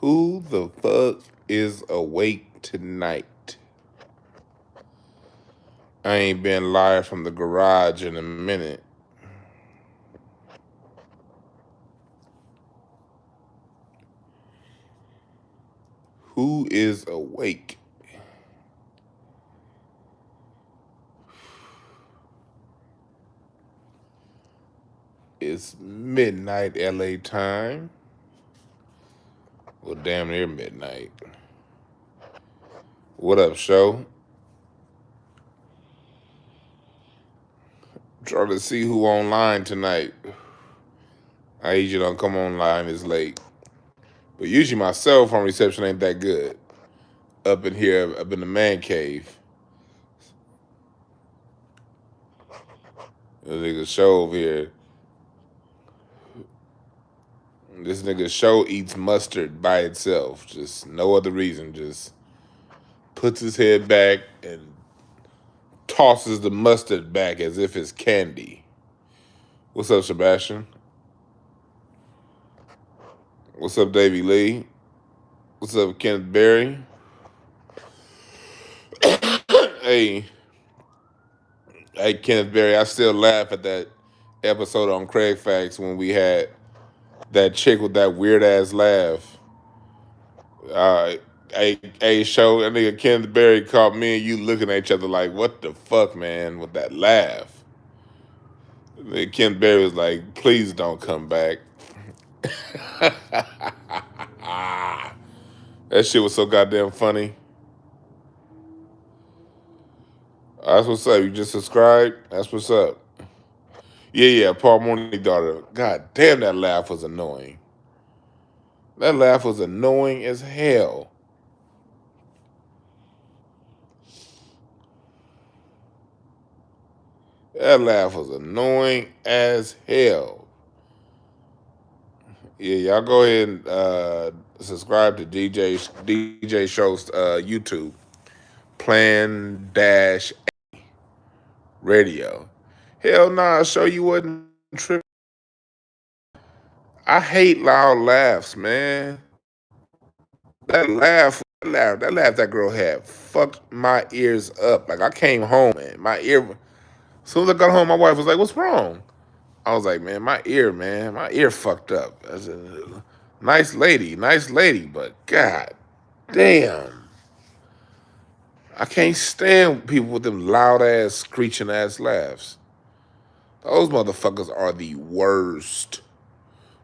Who the fuck is awake tonight? I ain't been live from the garage in a minute. Who is awake? It's midnight LA time. Well, damn near midnight. What up, show? Trying to see who online tonight. I usually don't come online this late. But usually my cell phone reception ain't that good. Up in here, up in the man cave. This nigga show over here. This nigga show eats mustard by itself. Just no other reason. Just puts his head back and tosses the mustard back as if it's candy. What's up, Sebastian? What's up, Davey Lee? What's up, Kenneth Berry? Hey, Kenneth Berry, I still laugh at that episode on Craig Facts when we had that chick with that weird ass laugh. Show that nigga Kenneth Berry caught me and you looking at each other like, what the fuck, man, with that laugh. Kenneth Berry was like, please don't come back. That shit was so goddamn funny. That's what's up. You just subscribed? That's what's up. Yeah, Paul Mooney daughter. God damn, that laugh was annoying. That laugh was annoying as hell. That laugh was annoying as hell. Yeah, y'all go ahead and subscribe to DJ Show's YouTube. Plan Dash Radio. Hell nah, show you wasn't tripping. I hate loud laughs, man. That laugh that girl had fucked my ears up. Like I came home, man. My ear. As soon as I got home, my wife was like, "What's wrong?" I was like, "Man, my ear fucked up." I said, nice lady, but god damn. I can't stand people with them loud ass, screeching ass laughs. Those motherfuckers are the worst.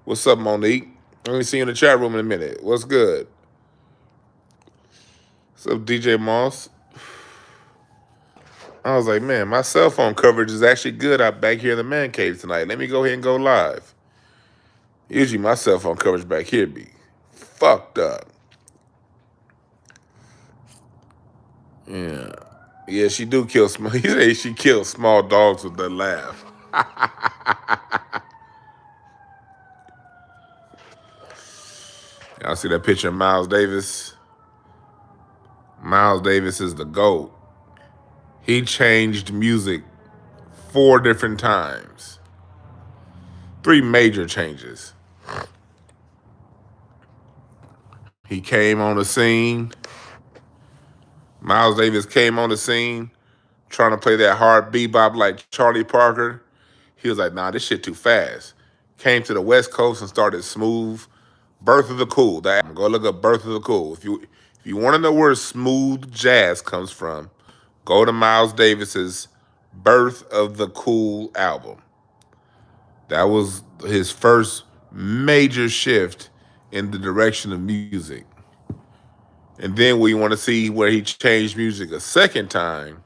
What's up, Monique? Let me see you in the chat room in a minute. What's good? What's up, DJ Moss? I was like, man, my cell phone coverage is actually good out back here in the man cave tonight. Let me go ahead and go live. Usually my cell phone coverage back here be fucked up. Yeah. Yeah, she do kill small. He say she kills small dogs with that laugh. Y'all see that picture of Miles Davis? Miles Davis is the GOAT. He changed music 4 different times. 3 major changes. He came on the scene. Miles Davis came on the scene trying to play that hard bebop like Charlie Parker. He was like, nah, this shit too fast. Came to the West Coast and started smooth. Birth of the Cool. That, go look up Birth of the Cool. If you want to know where smooth jazz comes from, go to Miles Davis's Birth of the Cool album. That was his first major shift in the direction of music. And then when you want to see where he changed music a second time,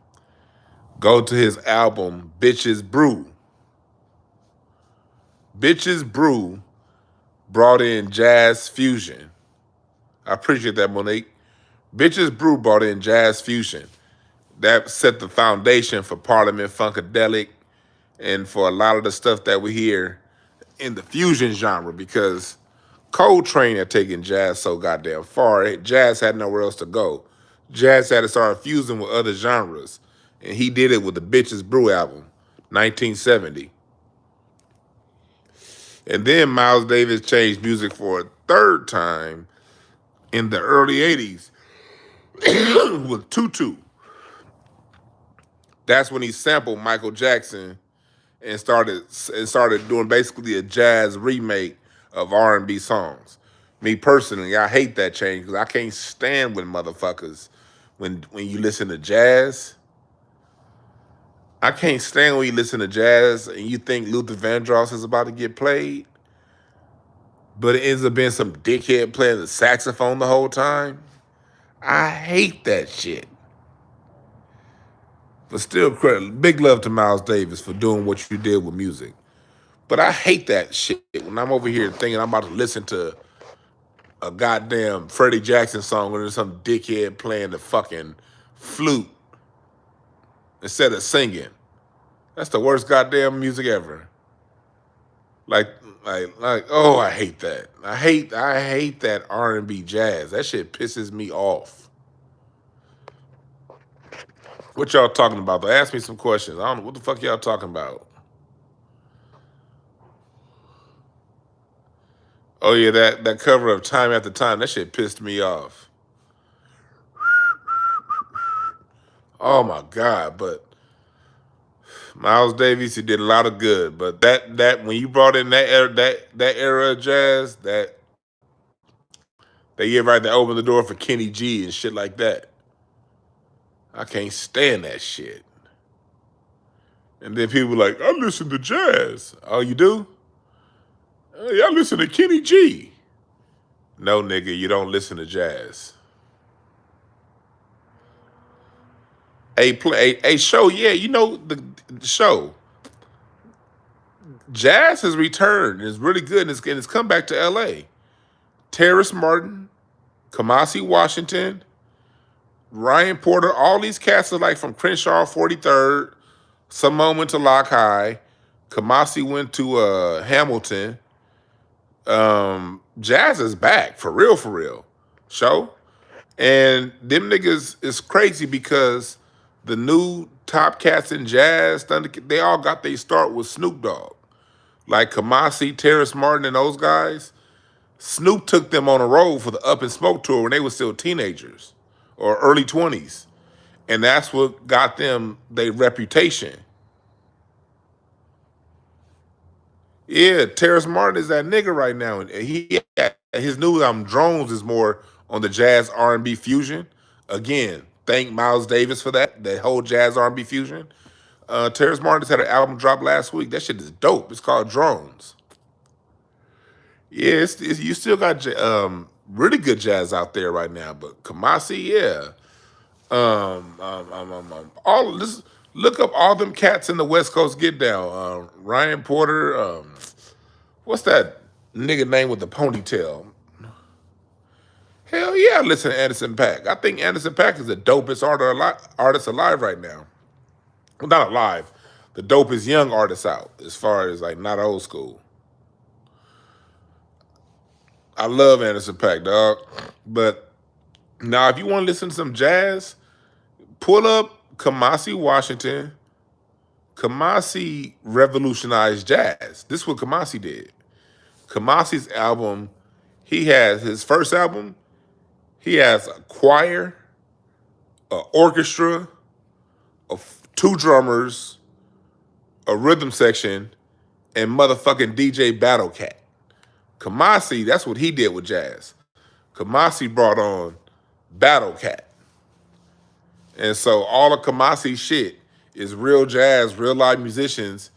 go to his album, Bitches Brew. Bitches Brew brought in jazz fusion. I appreciate that, Monique. Bitches Brew brought in jazz fusion. That set the foundation for Parliament Funkadelic and for a lot of the stuff that we hear in the fusion genre because Coltrane had taken jazz so goddamn far. Jazz had nowhere else to go. Jazz had to start fusing with other genres. And he did it with the Bitches Brew album, 1970. And then Miles Davis changed music for a third time in the early 80s with Tutu. That's when he sampled Michael Jackson and started doing basically a jazz remake of R&B songs. Me personally, I hate that change because I can't stand when motherfuckers when you listen to jazz. I can't stand when you listen to jazz and you think Luther Vandross is about to get played, but it ends up being some dickhead playing the saxophone the whole time. I hate that shit. But still, big love to Miles Davis for doing what you did with music. But I hate that shit when I'm over here thinking I'm about to listen to a goddamn Freddie Jackson song when there's some dickhead playing the fucking flute instead of singing. That's the worst goddamn music ever. Like, oh, I hate that. I hate that R&B jazz. That shit pisses me off. What y'all talking about, though? Ask me some questions. I don't know. What the fuck y'all talking about? Oh, yeah, that cover of Time After Time, that shit pissed me off. Oh, my God. But Miles Davis, he did a lot of good. But that when you brought in that era of jazz, that year right that opened the door for Kenny G and shit like that. I can't stand that shit. And then people like, I listen to jazz. Oh, you do? I listen to Kenny G. No, nigga, you don't listen to jazz. A show, yeah, you know the show. Jazz has returned. It's really good, and it's come back to L.A. Terrace Martin, Kamasi Washington, Ryan Porter, all these cats are like from Crenshaw 43rd. Simone went to Lock High. Kamasi went to Hamilton. Jazz is back, for real, for real. Show. And them niggas is crazy because the new top cats in jazz, they all got their start with Snoop Dogg. Like Kamasi, Terrace Martin, and those guys. Snoop took them on a road for the Up and Smoke tour when they were still teenagers or early 20s. And that's what got them their reputation. Yeah, Terrace Martin is that nigga right now. And his new album, Drones, is more on the jazz R&B fusion. Again, thank Miles Davis for that whole jazz R&B fusion. Terrace Martin just had an album drop last week. That shit is dope. It's called Drones. Yeah, you still got really good jazz out there right now. But Kamasi, yeah. All this. Look up all them cats in the West Coast Get Down. Ryan Porter. What's that nigga name with the ponytail? Hell yeah, I listen to Anderson .Paak. I think Anderson .Paak is the dopest artist alive right now. Well, not alive. The dopest young artist out, as far as like not old school. I love Anderson .Paak, dog. But now, if you want to listen to some jazz, pull up Kamasi Washington. Kamasi revolutionized jazz. This is what Kamasi did. Kamasi's album, he has his first album, he has a choir, an orchestra, two drummers, a rhythm section, and motherfucking DJ Battle Cat. Kamasi, that's what he did with jazz. Kamasi brought on Battle Cat. And so all of Kamasi's shit is real jazz, real live musicians,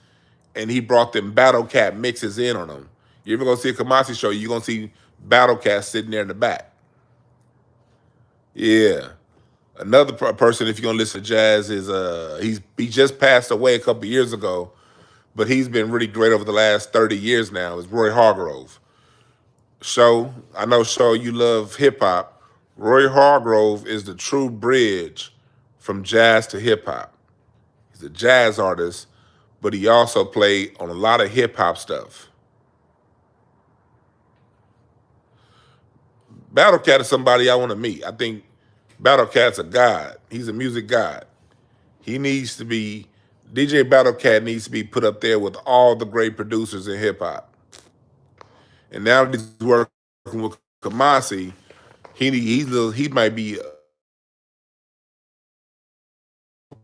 and he brought them Battle Cat mixes in on them. You ever gonna see a Kamasi show, you're gonna see Battle Cat sitting there in the back. Yeah. Another person, if you're gonna listen to jazz, is he just passed away a couple years ago, but he's been really great over the last 30 years now, is Roy Hargrove. I know, you love hip hop. Roy Hargrove is the true bridge from jazz to hip hop. He's a jazz artist, but he also played on a lot of hip hop stuff. Battle Cat is somebody I want to meet. I think Battle Cat's a god. He's a music god. DJ Battle Cat needs to be put up there with all the great producers in hip hop. And now that he's working with Kamasi, He might be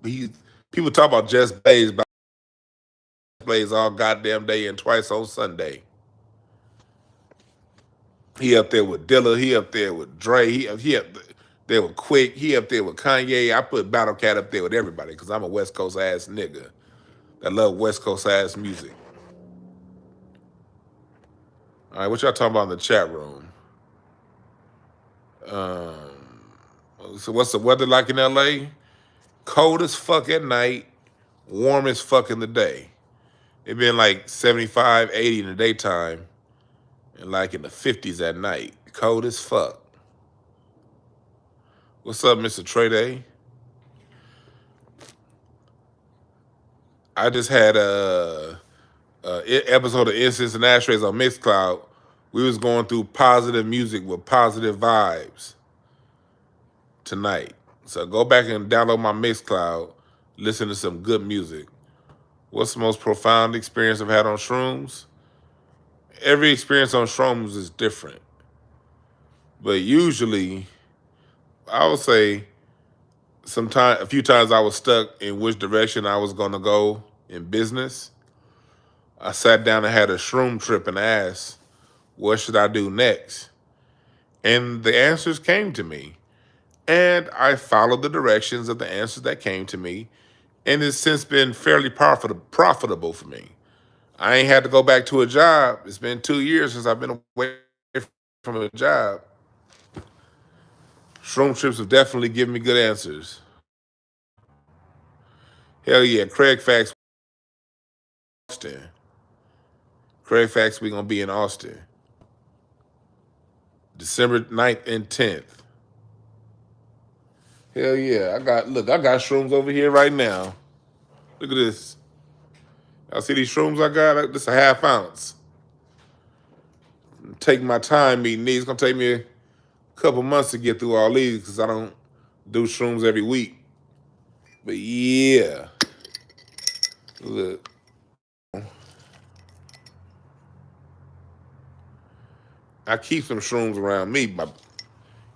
he people talk about Just Blaze, but Blaze all goddamn day and twice on Sunday. He up there with Dilla. He up there with Dre. He up there with Quick. He up there with Kanye. I put Battle Cat up there with everybody because I'm a West Coast ass nigga that love West Coast ass music. All right, what y'all talking about in the chat room? So what's the weather like in LA? Cold as fuck at night, warm as fuck in the day. It been like 75, 80 in the daytime, and like in the 50s at night. Cold as fuck. What's up, Mr. Trey Day? I just had a episode of Incense and Ashtrays on Mixcloud. We was going through positive music with positive vibes tonight. So go back and download my Mixcloud, listen to some good music. What's the most profound experience I've had on shrooms? Every experience on shrooms is different. But usually, I would say a few times I was stuck in which direction I was gonna go in business. I sat down and had a shroom trip and asked, what should I do next? And the answers came to me. And I followed the directions of the answers that came to me. And it's since been fairly profitable for me. I ain't had to go back to a job. It's been 2 years since I've been away from a job. Shroom trips have definitely given me good answers. Hell yeah, Craig Facts, Austin. Craig Facts, we gonna be in Austin. December 9th and 10th. Hell yeah, I got shrooms over here right now. Look at this. Y'all see these shrooms I got? This a half ounce. I'm taking my time eating these. It's gonna take me a couple months to get through all these because I don't do shrooms every week. But yeah. Look. I keep some shrooms around me,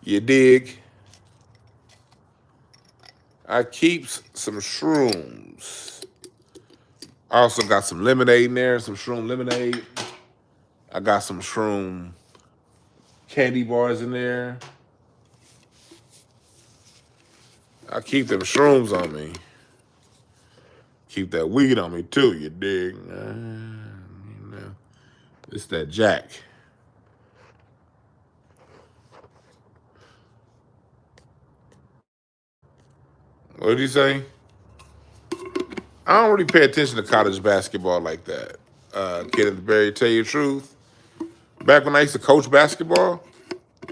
you dig? I keep some shrooms. I also got some lemonade in there, some shroom lemonade. I got some shroom candy bars in there. I keep them shrooms on me. Keep that weed on me too, you dig? It's that Jack. What did you say? I don't really pay attention to college basketball like that. Kid at the Berry, tell you the truth. Back when I used to coach basketball,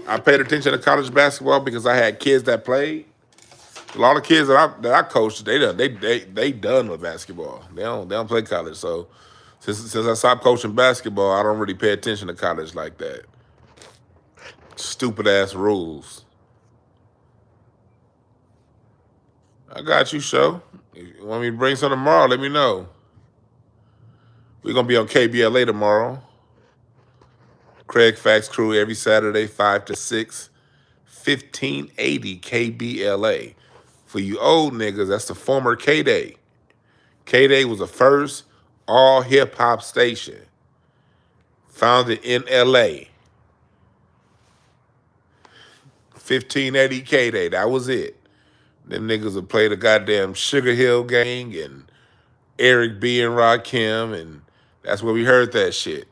I paid attention to college basketball because I had kids that played. A lot of kids that I coached, they done with basketball. They don't play college. So since I stopped coaching basketball, I don't really pay attention to college like that. Stupid ass rules. I got you, show. If you want me to bring some tomorrow, let me know. We're gonna be on KBLA tomorrow. Craig Facts Crew every Saturday, 5 to 6, 1580 KBLA. For you old niggas, that's the former K-Day. K-Day was the first all hip-hop station founded in LA. 1580 K-Day, that was it. Them niggas would play the goddamn Sugar Hill Gang and Eric B. and Rakim, and that's where we heard that shit.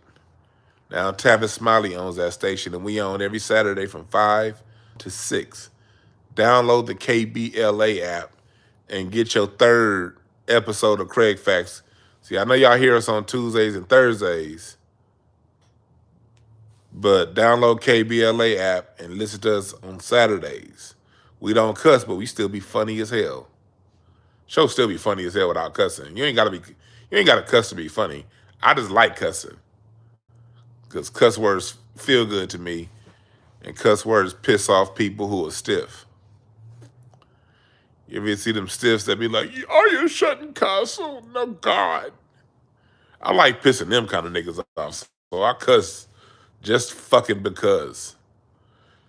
Now Tavis Smiley owns that station, and we own every Saturday from 5 to 6. Download the KBLA app and get your third episode of Craig Facts. See, I know y'all hear us on Tuesdays and Thursdays, but download KBLA app and listen to us on Saturdays. We don't cuss, but we still be funny as hell. Show still be funny as hell without cussing. You ain't gotta cuss to be funny. I just like cussing. Because cuss words feel good to me, and cuss words piss off people who are stiff. You ever see them stiffs that be like, "Are you shouldn't cuss? Oh no, God." I like pissing them kind of niggas off, so I cuss just fucking because.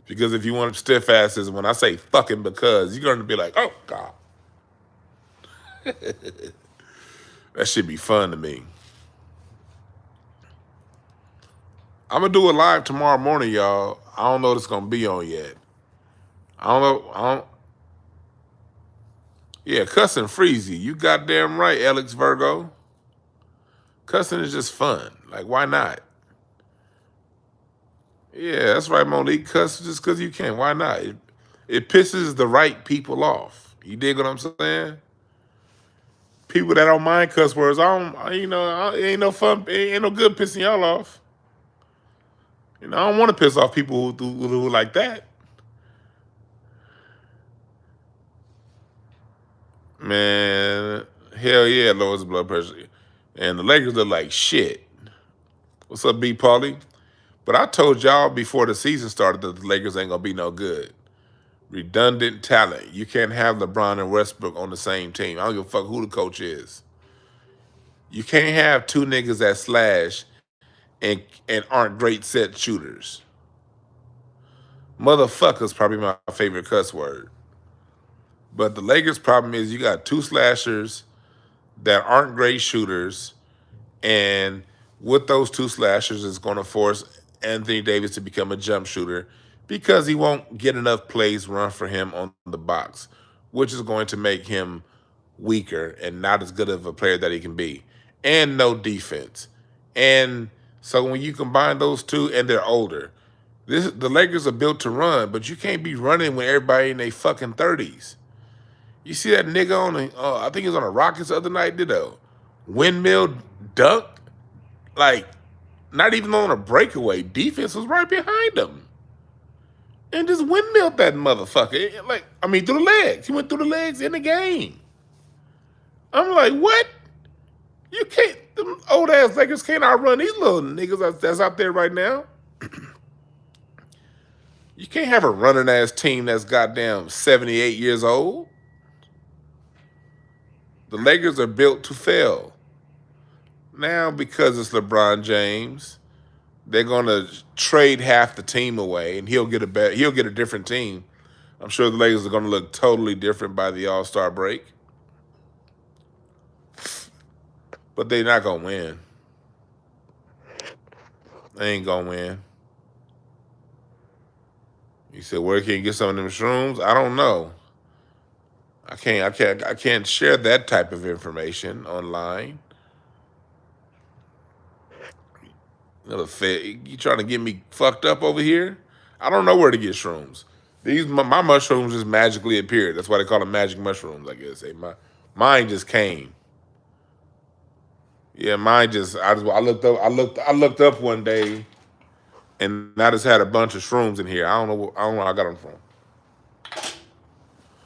Because if you want stiff asses, when I say fucking because, you're going to be like, oh, God. That should be fun to me. I'm going to do it live tomorrow morning, y'all. I don't know what it's going to be on yet. I don't know. Yeah, cussing freezy. You goddamn right, Alex Virgo. Cussing is just fun. Like, why not? Yeah, that's right, Monique. Cuss just because you can. Why not? It pisses the right people off. You dig what I'm saying? People that don't mind cuss words, it ain't no fun. It ain't no good pissing y'all off. I don't want to piss off people who like that. Man, hell yeah, lowers blood pressure. And the Lakers look like shit. What's up, B. Paulie? But I told y'all before the season started that the Lakers ain't gonna be no good. Redundant talent. You can't have LeBron and Westbrook on the same team. I don't give a fuck who the coach is. You can't have two niggas that slash and aren't great set shooters. Motherfucker's probably my favorite cuss word. But the Lakers' problem is you got two slashers that aren't great shooters, and with those two slashers, it's going to force Anthony Davis to become a jump shooter because he won't get enough plays run for him on the box, which is going to make him weaker and not as good of a player that he can be, and no defense. And so when you combine those two, and they're older, the Lakers are built to run, but you can't be running when everybody in their fucking 30s. You see that nigga on I think he was on the Rockets the other night, did a windmill dunk? Like, not even on a breakaway. Defense was right behind him. And just windmilled that motherfucker. Through the legs. He went through the legs in the game. I'm like, what? You can't, them old ass Lakers can't outrun these little niggas that's out there right now. You can't have a running ass team that's goddamn 78 years old. The Lakers are built to fail. Now, because it's LeBron James, they're gonna trade half the team away, and he'll get a different team. I'm sure the Lakers are gonna look totally different by the All-Star break. But they're not gonna win. They ain't gonna win. You said, where can you get some of them shrooms? I don't know. I can't share that type of information online. You trying to get me fucked up over here? I don't know where to get shrooms. My mushrooms just magically appeared. That's why they call them magic mushrooms, I guess. Mine just came. Yeah, mine just I looked up one day, and I just had a bunch of shrooms in here. I don't know where I got them from.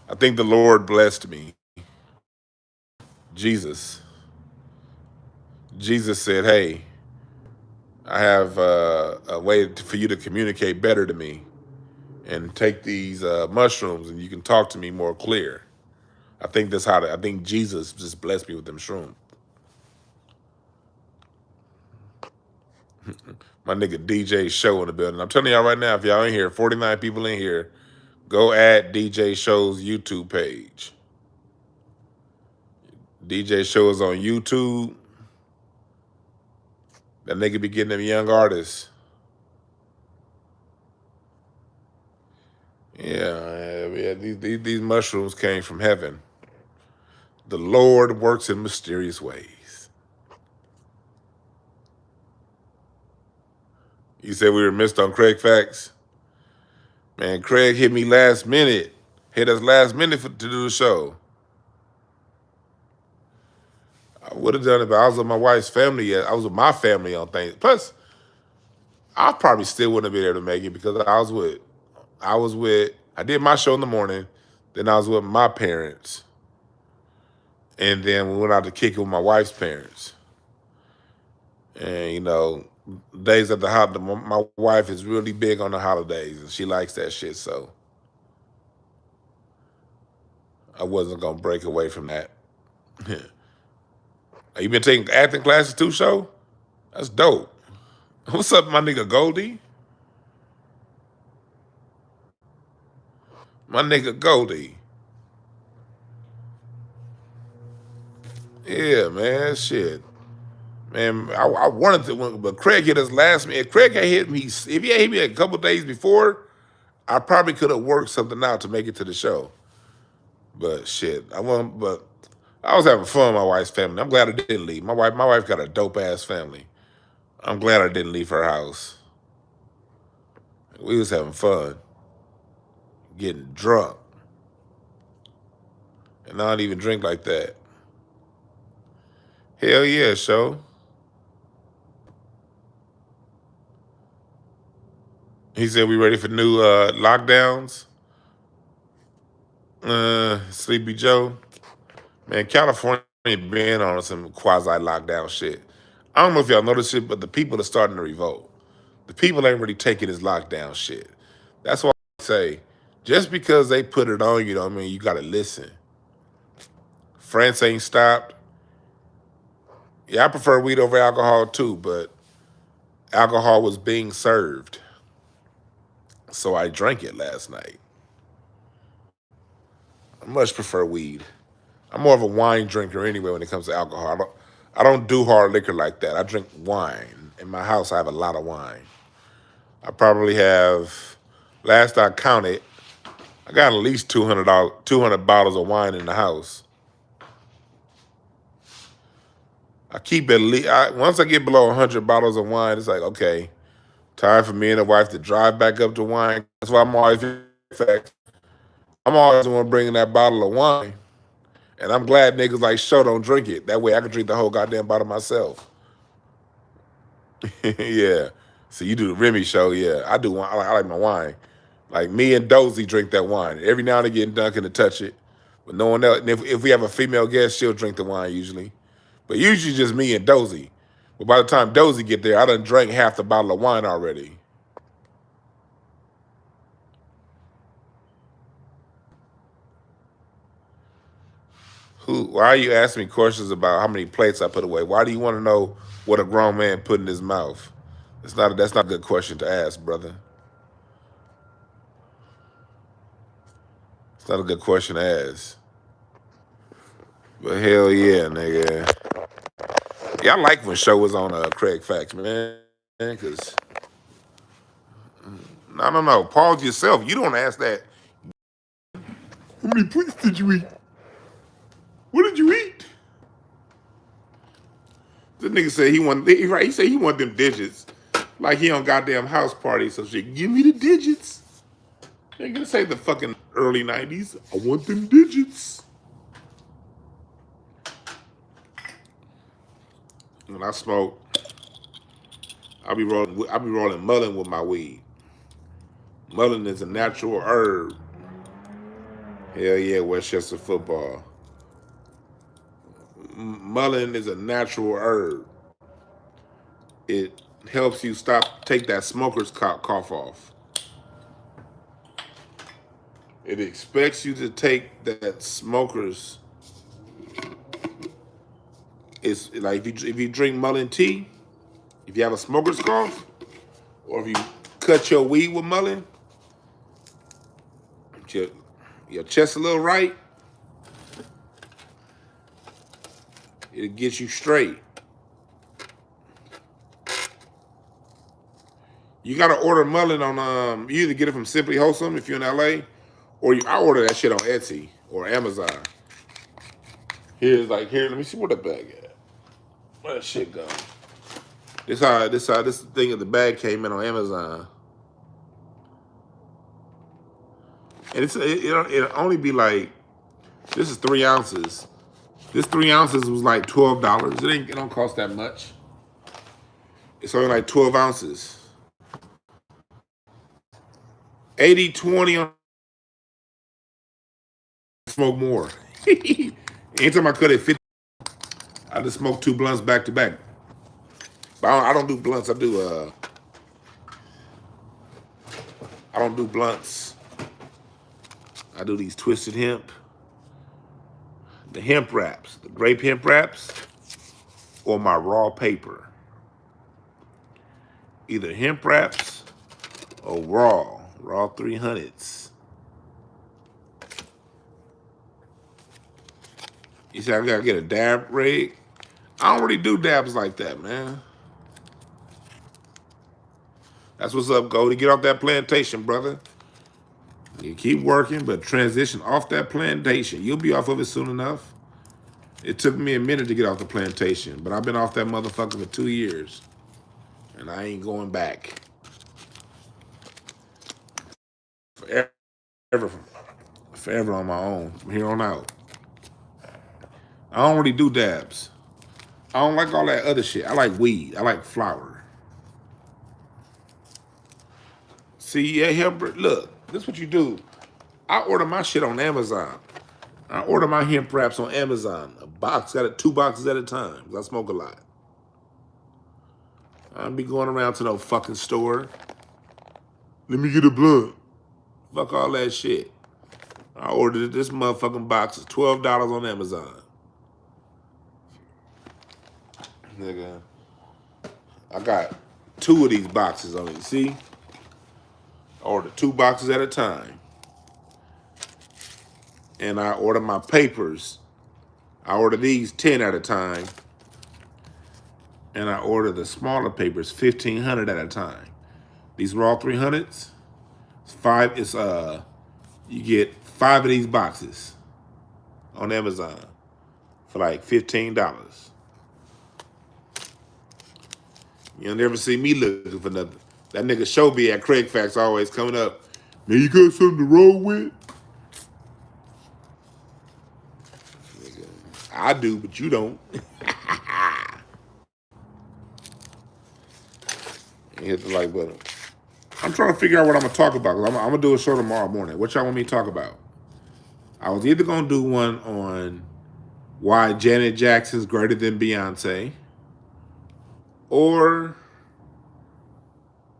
I think the Lord blessed me. Jesus said, hey, I have a way for you to communicate better to me, and take these mushrooms, and you can talk to me more clear. I think I think Jesus just blessed me with them shrooms. My nigga DJ Show in the building. I'm telling y'all right now, if y'all in here, 49 people in here, go add DJ Show's YouTube page. DJ Show is on YouTube. That nigga be getting them young artists. Yeah, these mushrooms came from heaven. The Lord works in mysterious ways. You said we were missed on Craig Facts? Man, Craig hit me last minute. Hit us last minute to do the show. I would have done it, but I was with my wife's family. I was with my family on things. Plus, I probably still wouldn't have been able to make it because I did my show in the morning, then I was with my parents, and then we went out to kick it with my wife's parents. And, days at the holiday, my wife is really big on the holidays, and she likes that shit, so I wasn't going to break away from that. You been taking acting classes too, Show? That's dope. What's up, my nigga Goldie? My nigga Goldie. Yeah, man, shit. Man, I wanted to, but Craig hit us last minute. If Craig had hit me, if he had hit me a couple days before, I probably could have worked something out to make it to the show. But shit, I was having fun with my wife's family. I'm glad I didn't leave. My wife got a dope ass family. I'm glad I didn't leave her house. We was having fun, getting drunk, and I don't even drink like that. Hell yeah, show. He said we ready for new lockdowns. Sleepy Joe. Man, California been on some quasi lockdown shit. I don't know if y'all noticed it, but the people are starting to revolt. The people ain't really taking this lockdown shit. That's why I say, just because they put it on you, don't mean you gotta listen. France ain't stopped. Yeah, I prefer weed over alcohol too, but alcohol was being served. So I drank it last night. I much prefer weed. I'm more of a wine drinker anyway when it comes to alcohol. I don't do hard liquor like that. I drink wine. In my house, I have a lot of wine. I probably have, last I counted, I got at least 200 bottles of wine in the house. I keep at least, once I get below 100 bottles of wine, it's like, okay, time for me and the wife to drive back up to wine. That's why I'm always, in fact, I'm always the one bringing that bottle of wine. And I'm glad niggas like Show don't drink it. That way I can drink the whole goddamn bottle myself. Yeah. So you do the Remy Show, yeah. I do wine. I like my wine. Like me and Dozy drink that wine. Every now and again, Duncan to touch it. But no one else. And if we have a female guest, she'll drink the wine usually. But usually just me and Dozy. But by the time Dozy get there, I done drank half the bottle of wine already. Why are you asking me questions about how many plates I put away? Why do you want to know what a grown man put in his mouth? That's not a good question to ask, brother. It's not a good question to ask. But hell yeah, nigga. Yeah, I like when Show was on Craig Facts, man. Because, no. Pause yourself. You don't ask that. How many plates did you eat? What did you eat? This nigga said he said he want them digits. Like he on goddamn house party, so shit, give me the digits. They ain't gonna say the fucking early 90s. I want them digits. When I smoke, I be rolling mullein with my weed. Mullein is a natural herb. Hell yeah, Westchester football. Mullein is a natural herb. It helps you take that smoker's cough off. It expects you to take that smoker's. It's like if you drink mullein tea, if you have a smoker's cough, or if you cut your weed with mullein, your chest a little right, it gets you straight. You gotta order mullein on you either get it from Simply Wholesome if you're in LA, or I order that shit on Etsy or Amazon. Let me see where the bag at. Where that shit go? This thing of the bag came in on Amazon. And it'll only be like, this is 3 ounces. This 3 ounces was like $12. It don't cost that much. It's only like 12 ounces. 80-20 on smoke more. Anytime I cut it 50, I just smoke 2 blunts back to back. But I don't do blunts. I don't do blunts. I do these twisted hemp. The hemp wraps, the grape hemp wraps, or my raw paper. Either hemp wraps or raw 300s. You said I gotta get a dab rig? I don't really do dabs like that, man. That's what's up, Goldie. Get off that plantation, brother. You keep working, but transition off that plantation. You'll be off of it soon enough. It took me a minute to get off the plantation, but I've been off that motherfucker for 2 years. And I ain't going back. Forever on my own, from here on out. I don't really do dabs. I don't like all that other shit. I like weed. I like flower. See, yeah, look, this is what you do. I order my shit on Amazon. I order my hemp wraps on Amazon. A box, got it 2 boxes at a time, because I smoke a lot. I don't be going around to no fucking store. Let me get a blunt. Fuck all that shit. I ordered this motherfucking box. It's $12 on Amazon. Nigga, I got 2 of these boxes on it. See? I ordered 2 boxes at a time. And I order my papers. I order these 10 at a time. And I order the smaller papers 1,500 at a time. These are all 300s. You get 5 of these boxes on Amazon for like $15. You'll never see me looking for nothing. That nigga Shobi at Craig Facts always coming up. Man, you got something to roll with? Nigga, I do, but you don't. Hit the like button. I'm trying to figure out what I'm going to talk about. I'm going to do a show tomorrow morning. What y'all want me to talk about? I was either going to do one on why Janet Jackson's greater than Beyonce, or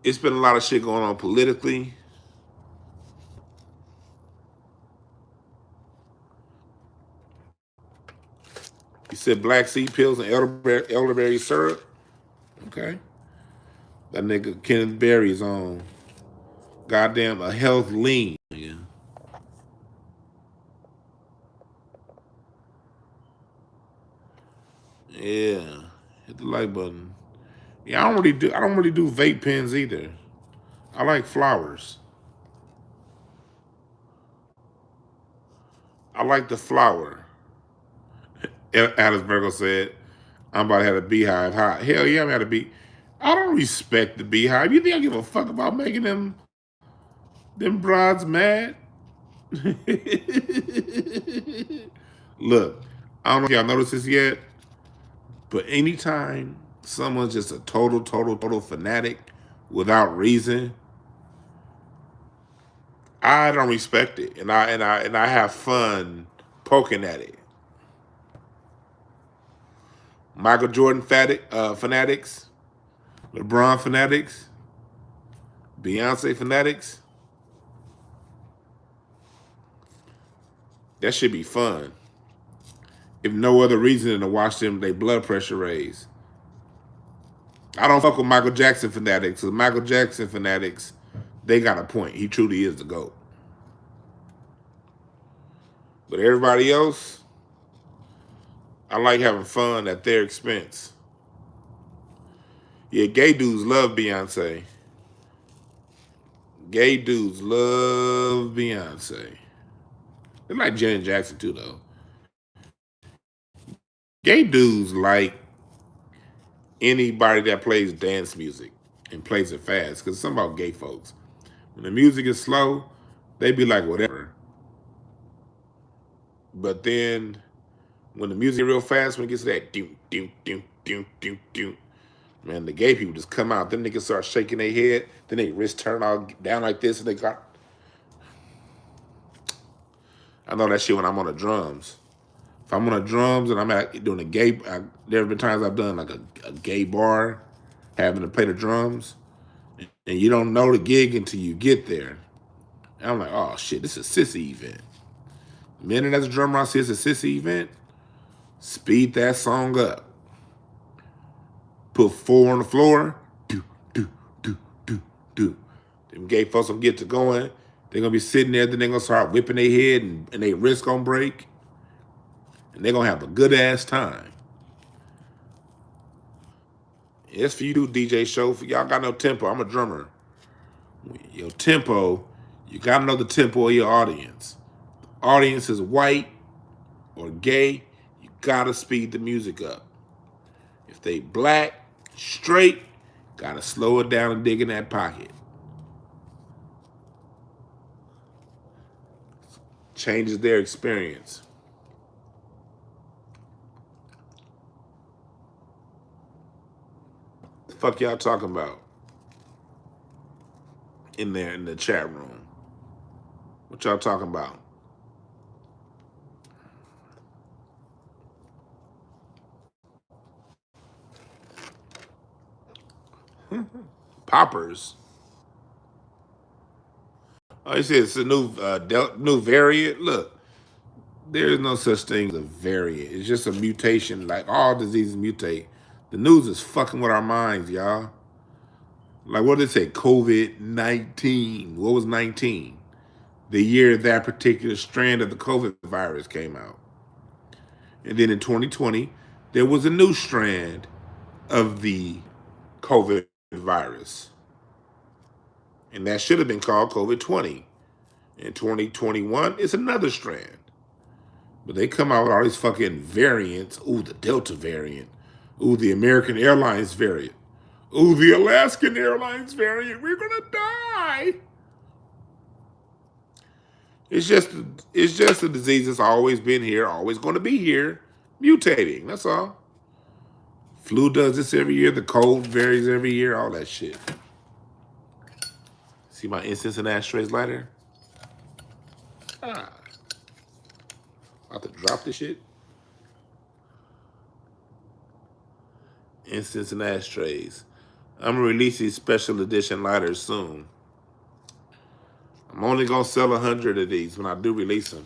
it's been a lot of shit going on politically. You said black seed pills and elderberry syrup? Okay. That nigga Kenneth Berry's on goddamn a health lean. Yeah. Yeah. Hit the like button. Yeah, I don't really do vape pens either. I like flowers. I like the flower. Alice Virgo said, I'm about to have a beehive hot. Hell yeah, I'm at a bee. I don't respect the beehive. You think I give a fuck about making them broads mad? Look, I don't know if y'all noticed this yet, but anytime someone's just a total fanatic without reason, I don't respect it, and I have fun poking at it. Michael Jordan fanatics, LeBron fanatics, Beyonce fanatics. That should be fun. If no other reason than to watch them, their blood pressure raise. I don't fuck with Michael Jackson fanatics, because Michael Jackson fanatics, they got a point. He truly is the GOAT. But everybody else, I like having fun at their expense. Yeah, gay dudes love Beyonce. Gay dudes love Beyonce. They like Janet Jackson too, though. Gay dudes like anybody that plays dance music and plays it fast, because it's something about gay folks. When the music is slow, they be like, whatever. But then when the music is real fast, when it gets to that doom, doom, doom, doom, doom, doom, man, the gay people just come out. Them niggas start shaking their head. Then they wrist turn all down like this, and they got. I know that shit when I'm on the drums. If I'm on the drums and I'm doing a gay, there have been times I've done like a gay bar, having to play the drums, and you don't know the gig until you get there. And I'm like, oh shit, this is a sissy event. The minute as a drummer I see it's a sissy event, speed that song up. Put 4 on the floor, do, do, do, do, do. Them gay folks will get to going. They're gonna be sitting there, then they're gonna start whipping their head and their wrist gonna break. and they're gonna have a good ass time. It's for you to DJ show. For y'all got no tempo. I'm a drummer. Your tempo, you gotta know the tempo of your audience. Audience is white or gay, you gotta speed the music up. If they black, straight, gotta slow it down and dig in that pocket. Changes their experience. The fuck y'all talking about in there in the chat room? What y'all talking about? Poppers. Oh, you said it's a new variant. Look, there is no such thing as a variant. It's just a mutation. Like all diseases mutate. The news is fucking with our minds, y'all. Like what did it say? COVID-19. What was 19? The year that particular strand of the COVID virus came out. And then in 2020, there was a new strand of the COVID virus. And that should have been called COVID-20. In 2021, it's another strand. But they come out with all these fucking variants. Ooh, the Delta variant. Ooh, the American Airlines variant. Ooh, the Alaskan Airlines variant. We're gonna die. It's just a disease that's always been here, always going to be here, mutating. That's all. Flu does this every year. The cold varies every year. All that shit. See my incense and ashtrays lighter? Ah. About to drop this shit. Incense and ashtrays. I'm gonna release these special edition lighters soon. I'm only gonna sell 100 of these when I do release them.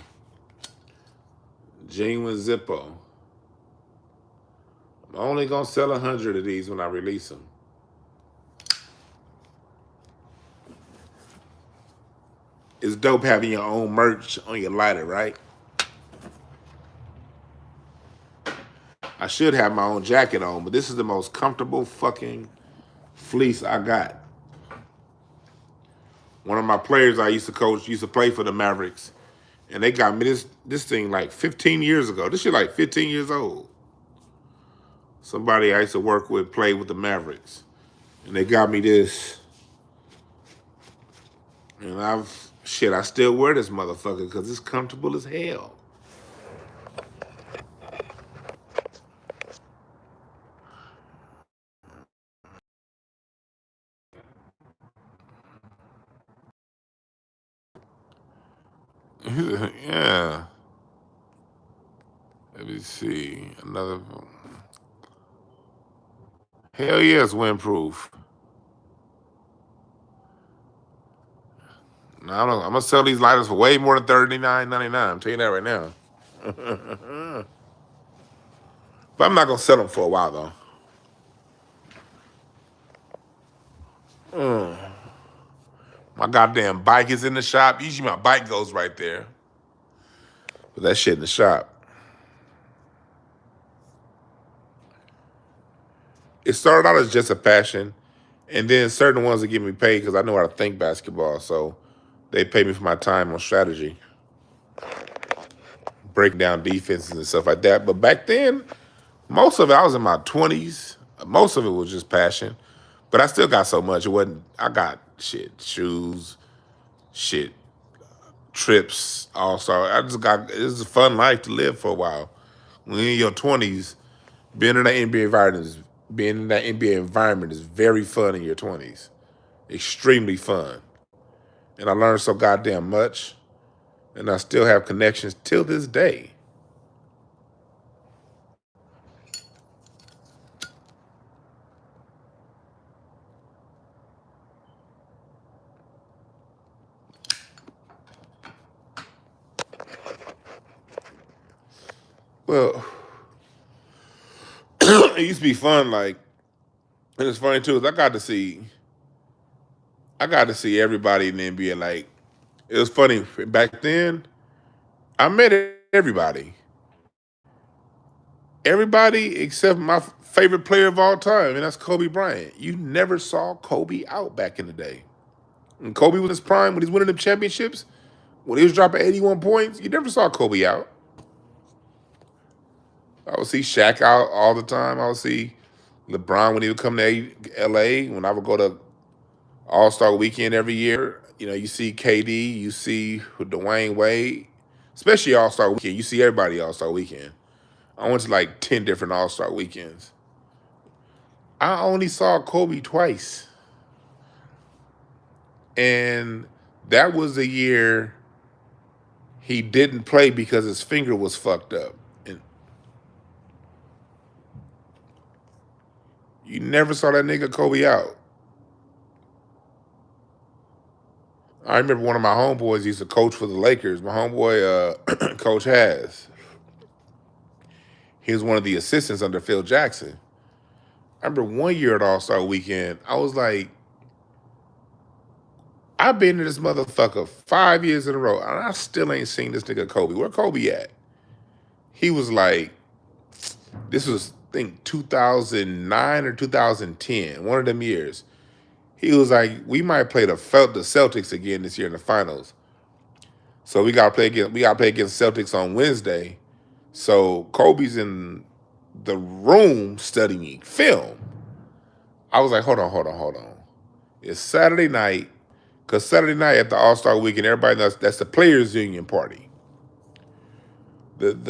Genuine Zippo. I'm only gonna sell 100 of these when I release them. It's dope having your own merch on your lighter, right? I should have my own jacket on, but this is the most comfortable fucking fleece I got. One of my players I used to coach used to play for the Mavericks, and they got me this thing like 15 years ago. This shit like 15 years old. Somebody I used to work with played with the Mavericks, and they got me this. And I still wear this motherfucker because it's comfortable as hell. Yeah. Let me see. Another. Hell yeah, it's windproof. No, I'm gonna sell these lighters for way more than $39.99. I'm telling you that right now. But I'm not gonna sell them for a while though. My goddamn bike is in the shop. Usually my bike goes right there. But that shit in the shop. It started out as just a passion, and then certain ones that give me paid because I know how to think basketball, so they pay me for my time on strategy, breaking down defenses and stuff like that. But back then, most of it, I was in my 20s. Most of it was just passion, but I still got so much. It wasn't. I got shit, shoes, shit, trips. Also, I just got. It's a fun life to live for a while. When you're in your 20s, being in that NBA environment is very fun in your 20s. Extremely fun. And I learned so goddamn much. And I still have connections till this day. Well, it used to be fun, like, and it's funny too, is I got to see everybody in the NBA. Like, it was funny back then. I met everybody. Everybody except my favorite player of all time, and that's Kobe Bryant. You never saw Kobe out back in the day. When Kobe was in his prime, when he's winning them championships, when he was dropping 81 points, you never saw Kobe out. I would see Shaq out all the time. I would see LeBron when he would come to LA, when I would go to All-Star Weekend every year. You know, you see KD, you see Dwayne Wade, especially All-Star Weekend. You see everybody All-Star Weekend. I went to like 10 different All-Star Weekends. I only saw Kobe twice. And that was the year he didn't play because his finger was fucked up. And you never saw that nigga Kobe out. I remember one of my homeboys used to coach for the Lakers. My homeboy, Coach Has. He was one of the assistants under Phil Jackson. I remember one year at All-Star Weekend, I was like, I've been to this motherfucker 5 years in a row, and I still ain't seen this nigga Kobe. Where Kobe at? He was like, this was, I think, 2009 or 2010, one of them years. He was like, we might play the Celtics again this year in the finals. So we gotta play against Celtics on Wednesday. So Kobe's in the room studying film. I was like, hold on. It's Saturday night, because Saturday night at the All-Star Weekend, everybody knows that's the Players Union party. There's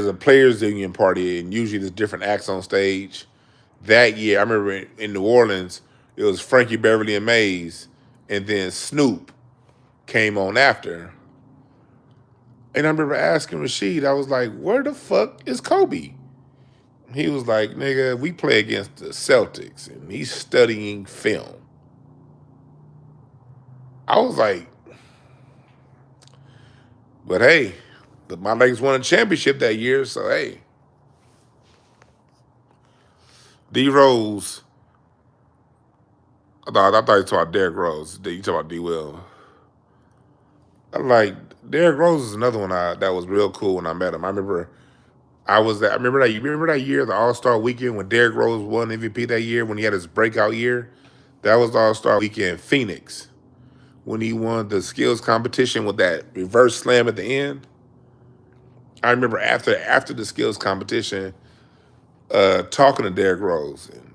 a Players Union party, and usually there's different acts on stage. That year, I remember in New Orleans, it was Frankie Beverly and Maze, and then Snoop came on after. And I remember asking Rashid, I was like, where the fuck is Kobe? He was like, nigga, we play against the Celtics, and he's studying film. I was like, but hey, my Lakers won a championship that year, so hey. D Rose, I thought you talking about Derrick Rose. You talking about D Will. I like Derrick Rose is another one that was real cool when I met him. I remember that year, the All-Star Weekend when Derrick Rose won MVP that year, when he had his breakout year. That was the All-Star Weekend Phoenix, when he won the skills competition with that reverse slam at the end. I remember after the skills competition, talking to Derrick Rose, and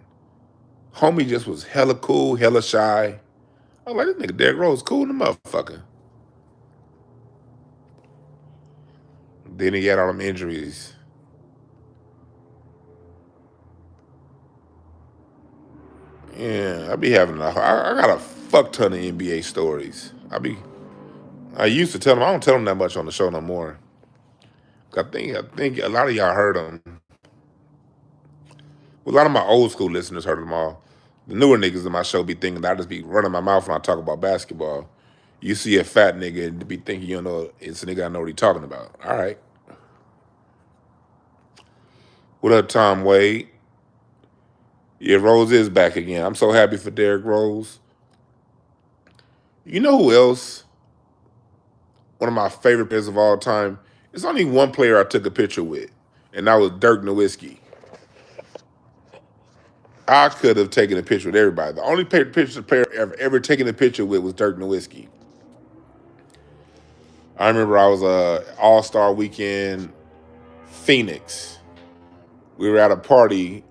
homie just was hella cool, hella shy. I was like, this nigga Derrick Rose cool in the motherfucker. Then he had all them injuries. Yeah, I got a fuck ton of NBA stories. I used to tell them. I don't tell them that much on the show no more. I think a lot of y'all heard them. Well, a lot of my old school listeners heard them all. The newer niggas in my show be thinking that I just be running my mouth when I talk about basketball. You see a fat nigga and be thinking you don't know it's a nigga I know what he talking about. All right. What up, Tom Wade? Yeah, Rose is back again. I'm so happy for Derrick Rose. You know who else? One of my favorite players of all time. There's only one player I took a picture with, and that was Dirk Nowitzki. I could have taken a picture with everybody. The only player I've ever taken a picture with was Dirk Nowitzki. I remember I was All-Star Weekend Phoenix. We were at a party,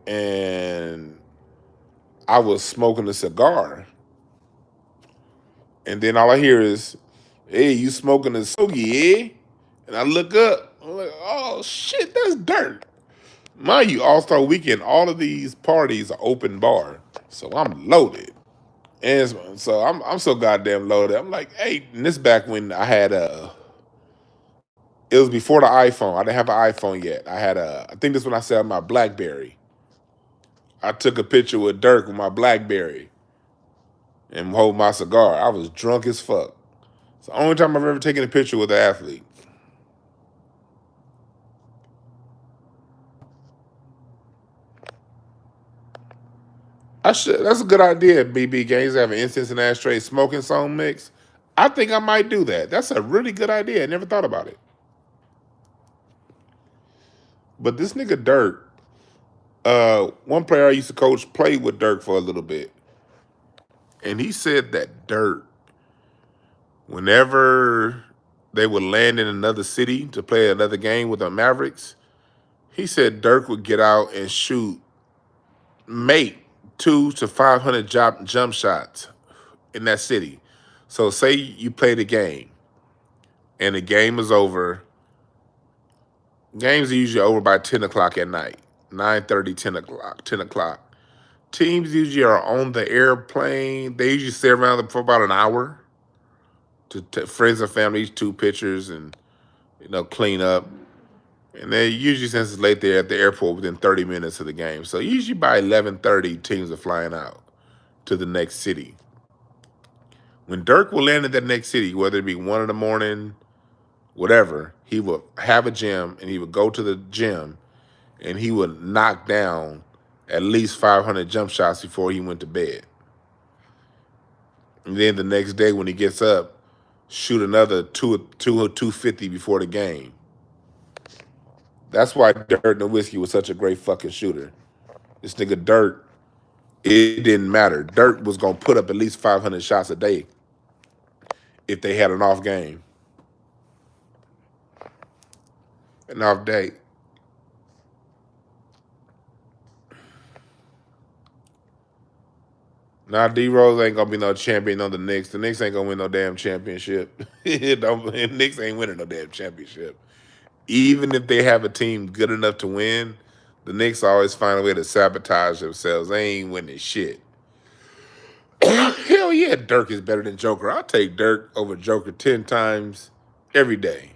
and I was smoking a cigar. And then all I hear is, hey, you smoking a stogie, eh? And I look up. I'm like, oh, shit, that's Dirk. Mind you, All-Star Weekend, all of these parties are open bar. So I'm loaded. And so I'm so goddamn loaded. I'm like, hey, and this back when I had it was before the iPhone. I didn't have an iPhone yet. I think this is when I said my BlackBerry. I took a picture with Dirk with my BlackBerry and hold my cigar. I was drunk as fuck. It's the only time I've ever taken a picture with an athlete. That's a good idea, BB Games, have an incense and ashtray smoking song mix. I think I might do that. That's a really good idea. I never thought about it. But this nigga Dirk, one player I used to coach played with Dirk for a little bit. And he said that Dirk, whenever they would land in another city to play another game with the Mavericks, he said Dirk would get out and make 200 to 500 jump shots in that city. So say you play the game and the game is over. Games are usually over by 10 o'clock at night, 9:30, 10 o'clock. Teams usually are on the airplane. They usually stay around for about an hour to friends and family, two pictures and, clean up. And then usually since it's late, they're at the airport within 30 minutes of the game. So usually by 11:30, teams are flying out to the next city. When Dirk will land in that next city, whether it be 1 in the morning, whatever, he would have a gym and he would go to the gym and he would knock down at least 500 jump shots before he went to bed. And then the next day when he gets up, shoot another 250 before the game. That's why Dirk Nowitzki was such a great fucking shooter. This nigga Dirk, it didn't matter. Dirk was going to put up at least 500 shots a day if they had an off game. An off day. Now D-Rose ain't gonna be no champion on the Knicks. The Knicks ain't gonna win no damn championship. Knicks ain't winning no damn championship. Even if they have a team good enough to win, the Knicks always find a way to sabotage themselves. They ain't winning shit. Hell yeah, Dirk is better than Joker. I'll take Dirk over Joker 10 times every day.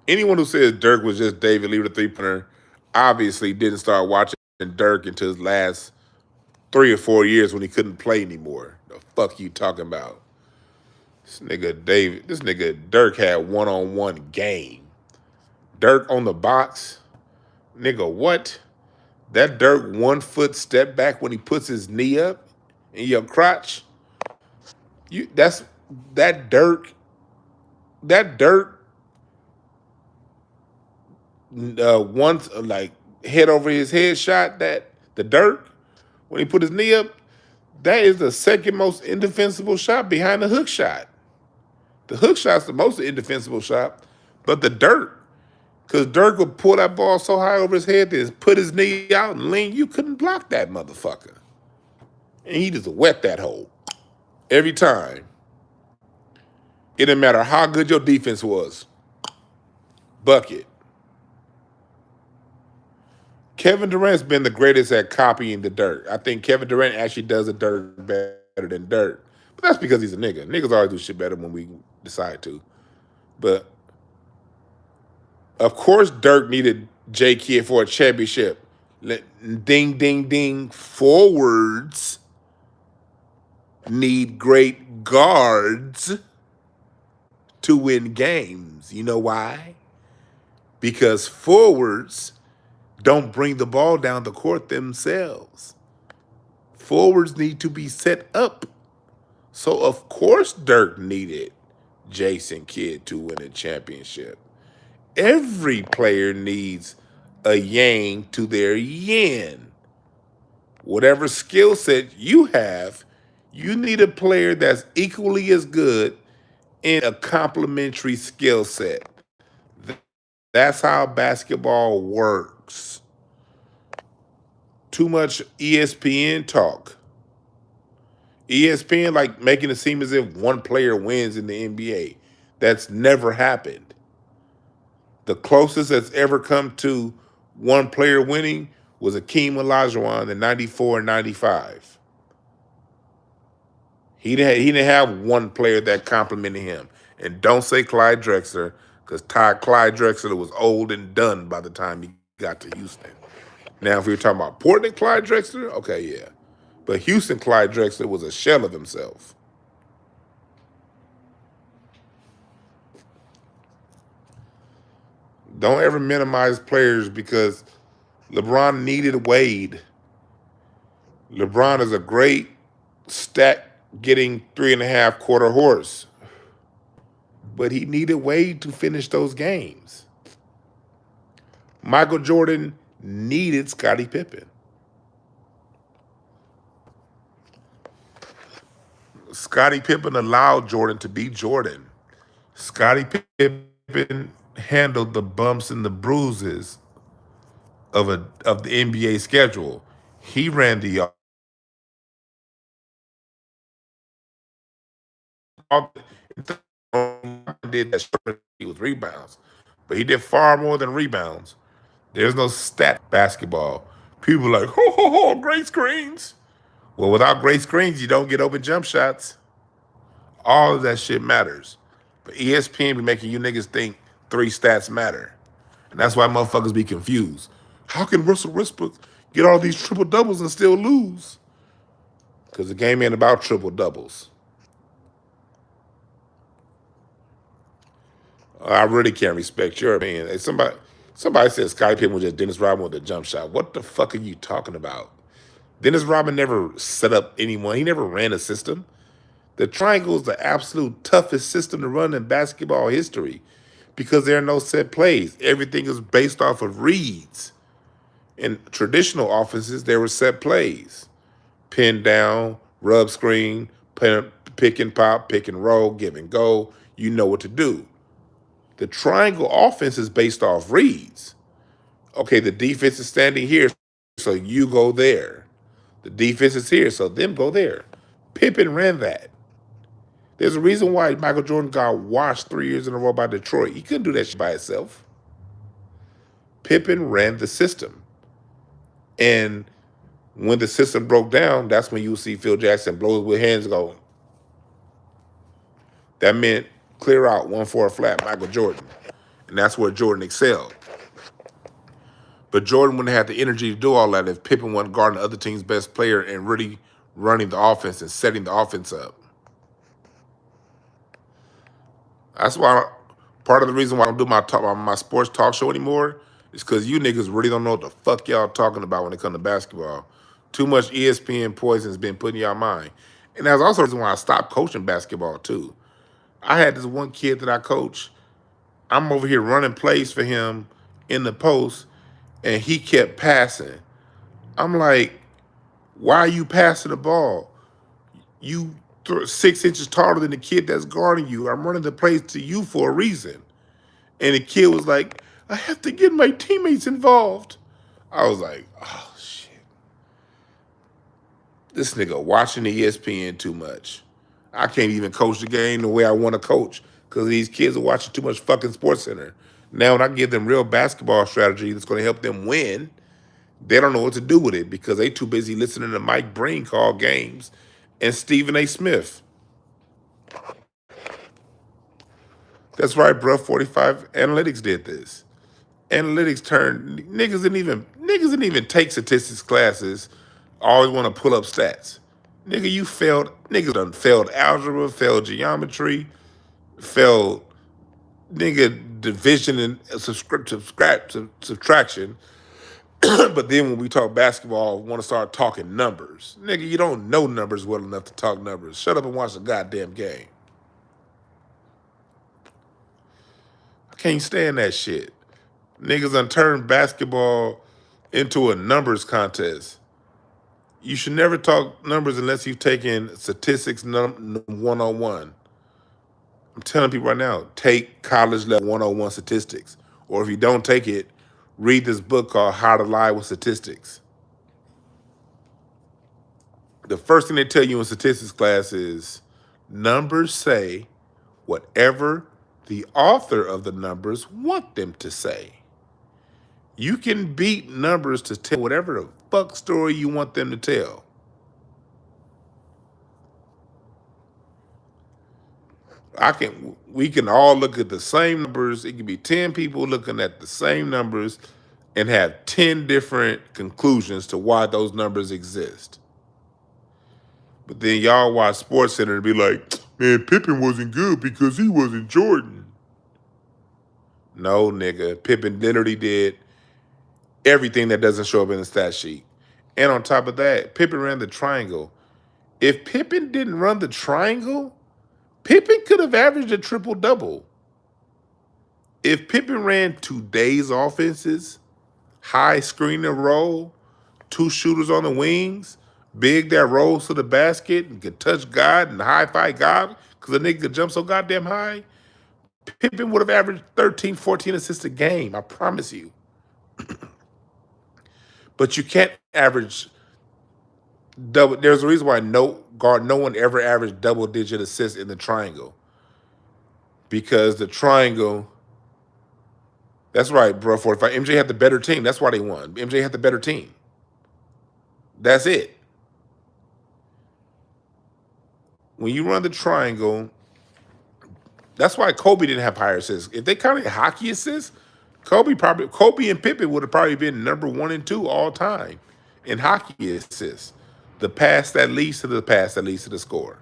Anyone who says Dirk was just David Lee with a three-pointer obviously didn't start watching Dirk until his last 3 or 4 years when he couldn't play anymore. The fuck you talking about? This nigga Dirk had one-on-one game. Dirk on the box. Nigga, what? That Dirk 1 foot step back when he puts his knee up in your crotch. That Dirk once like head over his head shot, that the Dirk when he put his knee up, that is the second most indefensible shot behind the hook shot. The hook shot's the most indefensible shot, but the Dirk, because Dirk would pull that ball so high over his head that put his knee out and lean, you couldn't block that motherfucker. And he just wet that hole every time. It didn't matter how good your defense was. Bucket. Kevin Durant's been the greatest at copying the Dirk. I think Kevin Durant actually does the Dirk better than Dirk. But that's because he's a nigga. Niggas always do shit better when we decide to. But, of course, Dirk needed J. Kidd for a championship. Ding, ding, ding. Forwards need great guards to win games. You know why? Because forwards don't bring the ball down the court themselves. Forwards need to be set up. So, of course, Dirk needed Jason Kidd to win a championship. Every player needs a yang to their yin. Whatever skill set you have, you need a player that's equally as good in a complementary skill set. That's how basketball works. Too much ESPN talk. ESPN like making it seem as if one player wins in the NBA. That's never happened. The closest that's ever come to one player winning was Akeem Olajuwon in 94 and 95. He didn't have one player that complimented him. And don't say Clyde Drexler, because Clyde Drexler was old and done by the time he got to Houston. Now, if we were talking about Portland Clyde Drexler, okay, yeah. But Houston Clyde Drexler was a shell of himself. Don't ever minimize players because LeBron needed Wade. LeBron is a great stat getting 3.5 quarter horse. But he needed Wade to finish those games. Michael Jordan needed Scottie Pippen. Scottie Pippen allowed Jordan to be Jordan. Scottie Pippen handled the bumps and the bruises of the NBA schedule. He ran the did that with rebounds, but he did far more than rebounds. There's no stat basketball. People are like, ho ho ho, great screens. Well, without great screens, you don't get open jump shots. All of that shit matters. But ESPN be making you niggas think 3 stats matter. And that's why motherfuckers be confused. How can Russell Westbrook get all these triple doubles and still lose? Because the game ain't about triple doubles. I really can't respect your opinion. If somebody says Scottie Pippen was just Dennis Rodman with a jump shot. What the fuck are you talking about? Dennis Rodman never set up anyone. He never ran a system. The triangle is the absolute toughest system to run in basketball history because there are no set plays. Everything is based off of reads. In traditional offenses, there were set plays. Pin down, rub screen, pick and pop, pick and roll, give and go. You know what to do. The triangle offense is based off reads. Okay, the defense is standing here, so you go there. The defense is here, so them go there. Pippen ran that. There's a reason why Michael Jordan got washed 3 years in a row by Detroit. He couldn't do that shit by himself. Pippen ran the system. And when the system broke down, that's when you see Phil Jackson blow with hands going. That meant clear out 1-4 flat, Michael Jordan. And that's where Jordan excelled. But Jordan wouldn't have the energy to do all that if Pippen wasn't guarding the other team's best player and really running the offense and setting the offense up. That's why part of the reason why I don't do my sports talk show anymore is because you niggas really don't know what the fuck y'all talking about when it comes to basketball. Too much ESPN poison has been put in y'all mind. And that's also the reason why I stopped coaching basketball too. I had this one kid that I coach. I'm over here running plays for him in the post, and he kept passing. I'm like, why are you passing the ball? You 6 inches taller than the kid that's guarding you. I'm running the plays to you for a reason. And the kid was like, I have to get my teammates involved. I was like, oh, shit. This nigga watching the ESPN too much. I can't even coach the game the way I want to coach because these kids are watching too much fucking SportsCenter. Now, when I give them real basketball strategy that's going to help them win, they don't know what to do with it because they too busy listening to Mike Breen call games and Stephen A. Smith. That's right, bro. 45 Analytics did this. Analytics turned niggas didn't even take statistics classes. Always want to pull up stats. Nigga, you failed. Niggas done failed algebra, failed geometry, failed division and subtraction. But then when we talk basketball, we want to start talking numbers. Nigga, you don't know numbers well enough to talk numbers. Shut up and watch the goddamn game. I can't stand that shit. Niggas done turned basketball into a numbers contest. You should never talk numbers unless you've taken statistics 101. I'm telling people right now, take college level 101 statistics. Or if you don't take it, read this book called How to Lie with Statistics. The first thing they tell you in statistics class is numbers say whatever the author of the numbers want them to say. You can beat numbers to tell whatever the fuck story you want them to tell. We can all look at the same numbers. It can be 10 people looking at the same numbers and have 10 different conclusions to why those numbers exist. But then y'all watch SportsCenter and be like, man, Pippen wasn't good because he wasn't Jordan. No, nigga. Pippen literally did everything that doesn't show up in the stat sheet. And on top of that, Pippen ran the triangle. If Pippen didn't run the triangle, Pippen could have averaged a triple-double. If Pippen ran today's offenses, high screen and roll, 2 shooters on the wings, big that rolls to the basket and can touch God and high-five God because the nigga could jump so goddamn high, Pippen would have averaged 13, 14 assists a game, I promise you. But you can't average double. There's a reason why no one ever averaged double-digit assists in the triangle. Because the triangle, that's right, bro, 45. MJ had the better team. That's why they won. MJ had the better team. That's it. When you run the triangle, that's why Kobe didn't have higher assists. If they counted hockey assists, Kobe and Pippen would have probably been number 1 and 2 all time in hockey assists. The pass that leads to the pass that leads to the score.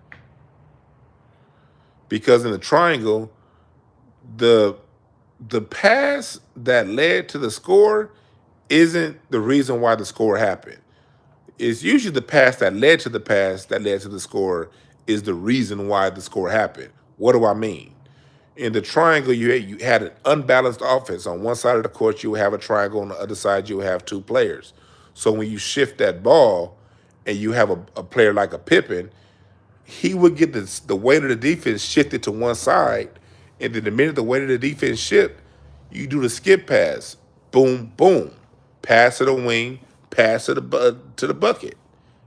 Because in the triangle, the pass that led to the score isn't the reason why the score happened. It's usually the pass that led to the pass that led to the score is the reason why the score happened. What do I mean? In the triangle, you had an unbalanced offense. On one side of the court, you have a triangle. On the other side, you have 2 players. So when you shift that ball and you have a player like a Pippen, he would get the weight of the defense shifted to one side. And then the minute the weight of the defense shift, you do the skip pass. Boom, boom. Pass to the wing, pass to the bucket.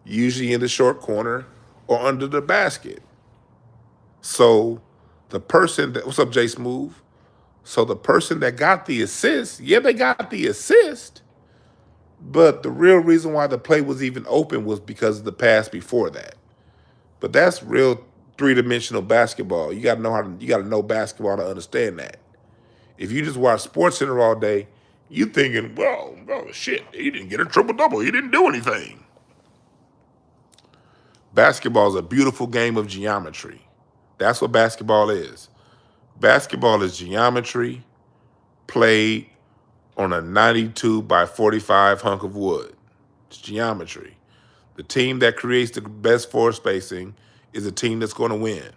Usually in the short corner or under the basket. So the person that, what's up, Jay Smooth? So the person that got the assist, yeah, they got the assist, but the real reason why the play was even open was because of the pass before that. But that's real 3-dimensional basketball. You gotta know basketball to understand that. If you just watch SportsCenter all day, you thinking, well, shit, he didn't get a triple-double. He didn't do anything. Basketball is a beautiful game of geometry. That's what basketball is. Basketball is geometry played on a 92 by 45 hunk of wood. It's geometry. The team that creates the best floor spacing is a team that's going to win.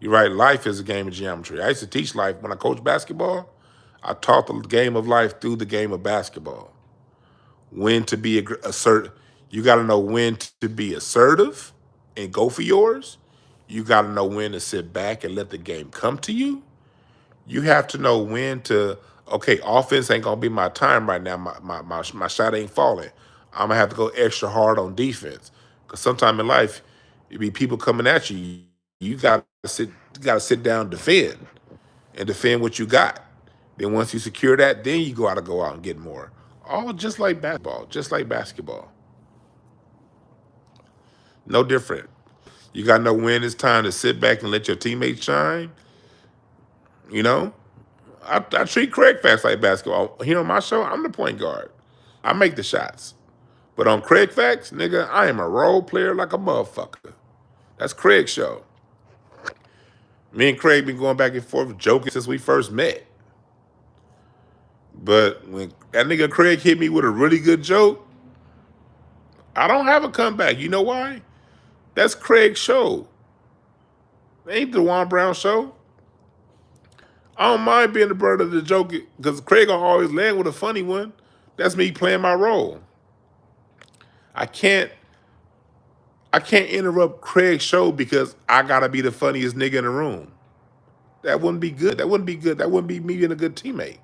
You're right, life is a game of geometry. I used to teach life. When I coached basketball, I taught the game of life through the game of basketball. When to be assertive. You got to know when to be assertive and go for yours. You got to know when to sit back and let the game come to you. You have to know when to, okay, offense ain't going to be my time right now. My shot ain't falling. I'm going to have to go extra hard on defense. Because sometime in life, it be people coming at you. You got to sit down, defend, and defend what you got. Then once you secure that, then you go out and get more. All just like basketball. No different. You got to know when it's time to sit back and let your teammates shine. You know, I treat Craig Facts like basketball. Here on my show, I'm the point guard. I make the shots. But on Craig Facts, nigga, I am a role player like a motherfucker. That's Craig's show. Me and Craig been going back and forth joking since we first met. But when that nigga Craig hit me with a really good joke, I don't have a comeback. You know why? That's Craig's show. It ain't the DwannBrown show. I don't mind being the bird of the joke because Craig will always land with a funny one. That's me playing my role. I can't interrupt Craig's show because I gotta be the funniest nigga in the room. That wouldn't be good. That wouldn't be me being a good teammate.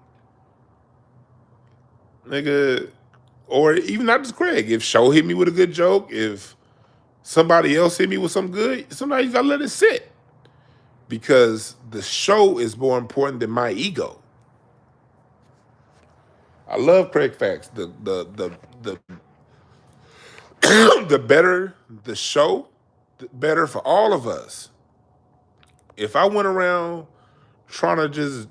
Nigga, or even not just Craig. If Show hit me with a good joke, if somebody else hit me with some good, sometimes you gotta let it sit. Because the show is more important than my ego. I love Craig Facts. The the better the show, the better for all of us. If I went around trying to just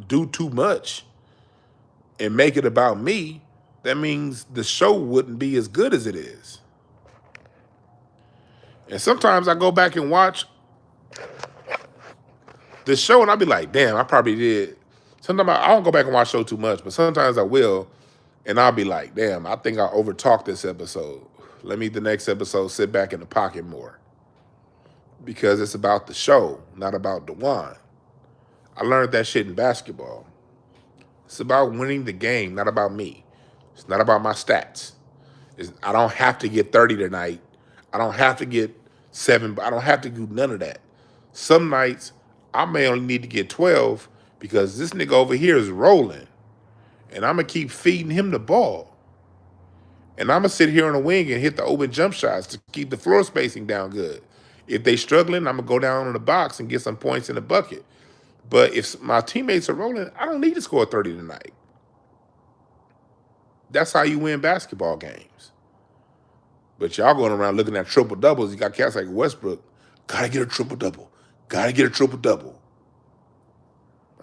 do too much and make it about me, that means the show wouldn't be as good as it is. And sometimes I go back and watch the show and I'll be like, damn, I probably did. Sometimes I don't go back and watch show too much, but sometimes I will. And I'll be like, damn, I think I overtalked this episode. Let me, the next episode, sit back in the pocket more. Because it's about the show, not about Dwan. I learned that shit in basketball. It's about winning the game, not about me. It's not about my stats. I don't have to get 30 tonight. I don't have to get 7. I don't have to do none of that. Some nights, I may only need to get 12 because this nigga over here is rolling. And I'm going to keep feeding him the ball. And I'm going to sit here on the wing and hit the open jump shots to keep the floor spacing down good. If they struggling, I'm going to go down in the box and get some points in the bucket. But if my teammates are rolling, I don't need to score 30 tonight. That's how you win basketball games. But y'all going around looking at triple doubles. You got cats like Westbrook. Gotta get a triple double. Gotta get a triple double.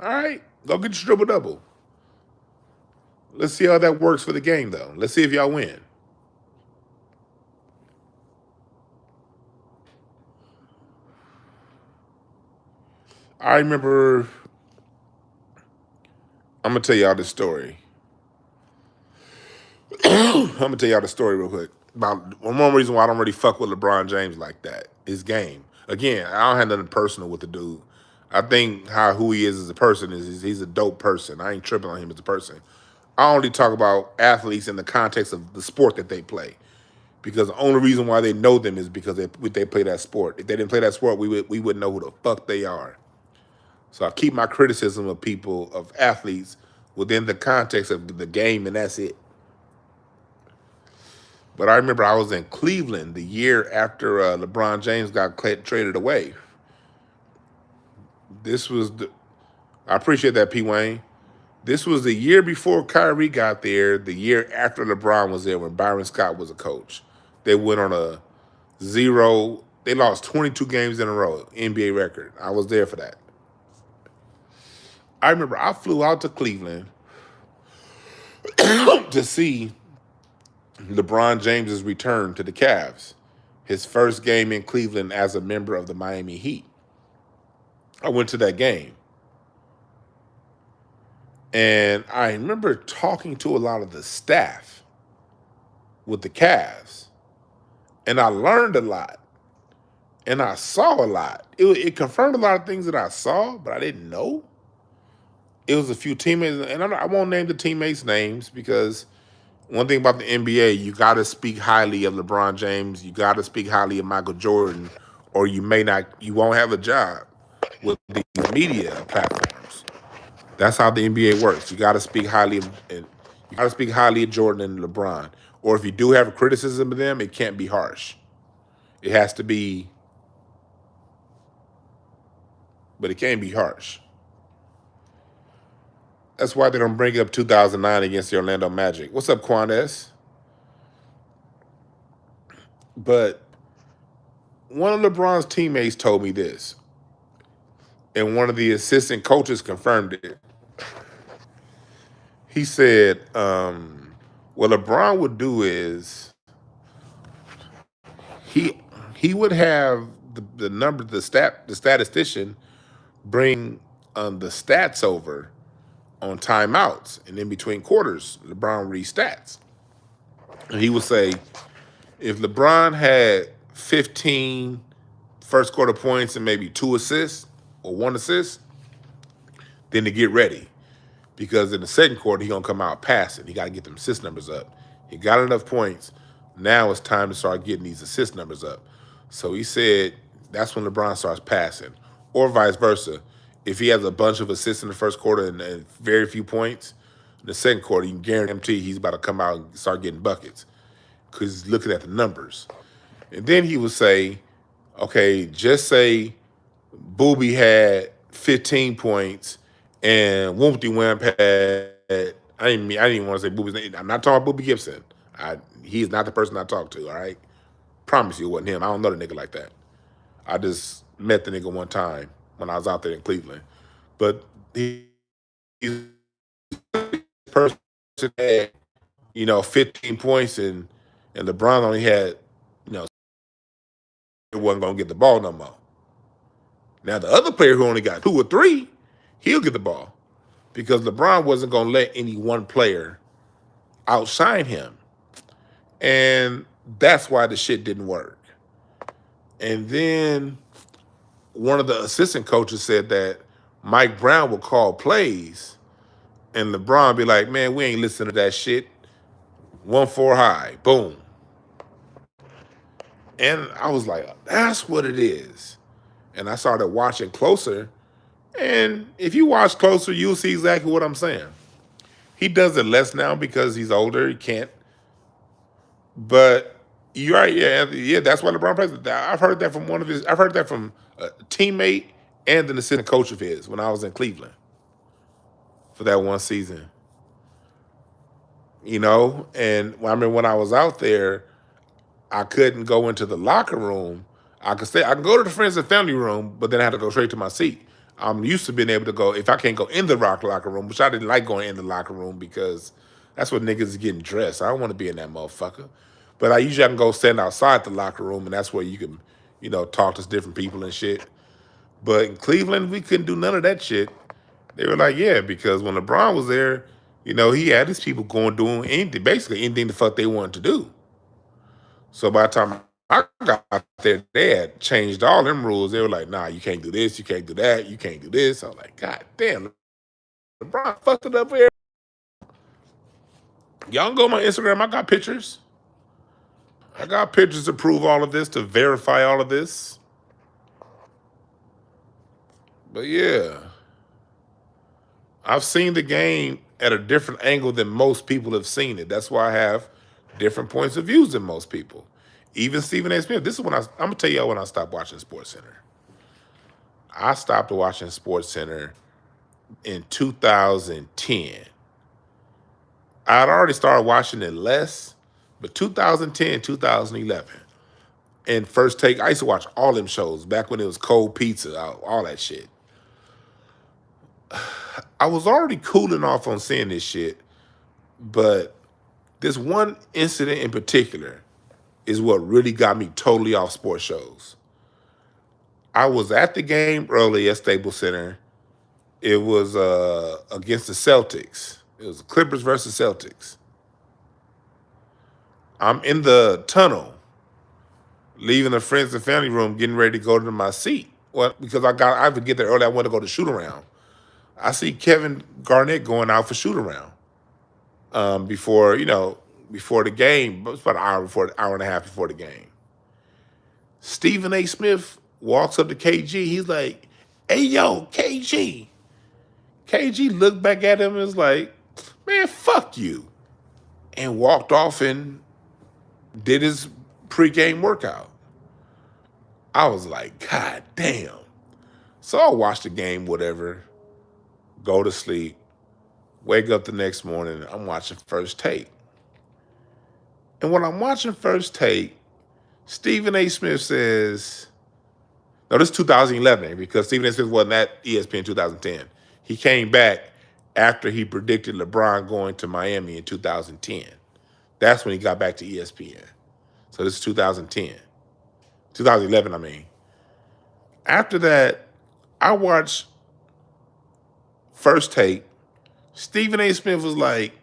All right, go get your triple double. Let's see how that works for the game, though. Let's see if y'all win. I remember, I'm going to tell y'all this story. I'm going to tell y'all the story real quick. About one reason why I don't really fuck with LeBron James like that, his game. Again, I don't have nothing personal with the dude. I think who he is as a person is he's a dope person. I ain't tripping on him as a person. I only talk about athletes in the context of the sport that they play. Because the only reason why they know them is because they play that sport. If they didn't play that sport, we wouldn't know who the fuck they are. So I keep my criticism of people, of athletes, within the context of the game, and that's it. But I remember I was in Cleveland the year after LeBron James got traded away. I appreciate that, P. Wayne. This was the year before Kyrie got there, the year after LeBron was there when Byron Scott was a coach. They went on a 0. They lost 22 games in a row, NBA record. I was there for that. I remember I flew out to Cleveland to see LeBron James's return to the Cavs, his first game in Cleveland as a member of the Miami Heat. I went to that game. And I remember talking to a lot of the staff with the Cavs. And I learned a lot. And I saw a lot. It confirmed a lot of things that I saw, but I didn't know. It was a few teammates, and I won't name the teammates' names because one thing about the NBA, you got to speak highly of LeBron James. You got to speak highly of Michael Jordan, or you won't have a job with these media platforms. That's how the NBA works. You got to speak highly of Jordan and LeBron. Or if you do have a criticism of them, it can't be harsh. It has to be, but it can't be harsh. That's why they don't bring up 2009 against the Orlando Magic. What's up, Quandes? But one of LeBron's teammates told me this, and one of the assistant coaches confirmed it. He said, what LeBron would do is he would have the statistician bring the stats over on timeouts, and in between quarters, LeBron reads stats. And he would say, if LeBron had 15 first quarter points and maybe 2 assists or 1 assist, then to get ready. Because in the second quarter, he's going to come out passing. He got to get them assist numbers up. He got enough points. Now it's time to start getting these assist numbers up. So he said that's when LeBron starts passing. Or vice versa. If he has a bunch of assists in the first quarter and very few points, in the second quarter, you can guarantee he's about to come out and start getting buckets because he's looking at the numbers. And then he would say, okay, just say Boobie had 15 points and Woompty Wamp had, I didn't even want to say Boobie's name. I'm not talking about Boobie Gibson. He's not the person I talked to, all right? Promise you it wasn't him. I don't know the nigga like that. I just met the nigga one time when I was out there in Cleveland. But he's the person had, 15 points and LeBron only had, he wasn't going to get the ball no more. Now, the other player who only got 2 or 3, he'll get the ball because LeBron wasn't going to let any one player outshine him. And that's why the shit didn't work. And then one of the assistant coaches said that Mike Brown would call plays And LeBron be like, man, we ain't listening to that shit. 1-4 high, boom. And I was like, that's what it is. And I started watching closer. And if you watch closer, you'll see exactly what I'm saying. He does it less now because he's older. He can't. But you're right, yeah, that's why LeBron plays. I've heard that from I've heard that from a teammate and an assistant coach of his when I was in Cleveland for that one season. And I remember when I was out there, I couldn't go into the locker room. I can go to the friends and family room, but then I had to go straight to my seat. I'm used to being able to go, if I can't go in the locker room, which I didn't like going in the locker room because that's what niggas is getting dressed. I don't want to be in that motherfucker. But I can go stand outside the locker room, and that's where you can, talk to different people and shit. But in Cleveland, we couldn't do none of that shit. They were like, yeah, because when LeBron was there, he had his people going doing anything, basically anything the fuck they wanted to do. So by the time I got there, they had changed all them rules. They were like, nah, you can't do this, you can't do that, you can't do this. I was like, God damn, LeBron fucked it up here. Y'all can go on my Instagram. I got pictures. I got pictures to prove all of this, to verify all of this. But yeah, I've seen the game at a different angle than most people have seen it. That's why I have different points of views than most people. Even Stephen A. Smith. This is when I'm gonna tell y'all when I stopped watching SportsCenter. I stopped watching SportsCenter in 2010. I'd already started watching it less, but 2010, 2011. And First Take, I used to watch all them shows back when it was Cold Pizza, all that shit. I was already cooling off on seeing this shit, but this one incident in particular is what really got me totally off sports shows. I was at the game early at Staples Center. It was against the Celtics. It was the Clippers versus Celtics. I'm in the tunnel, leaving the friends and family room, getting ready to go to my seat. Well, because I would get there early. I wanted to go to shoot around. I see Kevin Garnett going out for shoot around before the game. It was about an hour and a half before the game. Stephen A. Smith walks up to KG. He's like, "Hey, yo, KG." KG looked back at him and was like, "Man, fuck you," and walked off and did his pregame workout. I was like, God damn. So I watched the game, whatever, go to sleep, wake up the next morning, I'm watching First Take. And when I'm watching First Take, Stephen A. Smith says, no, this is 2011 because Stephen A. Smith wasn't at ESPN in 2010. He came back after he predicted LeBron going to Miami in 2010. That's when he got back to ESPN. So this is 2010. 2011, I mean. After that, I watched First Take. Stephen A. Smith was like,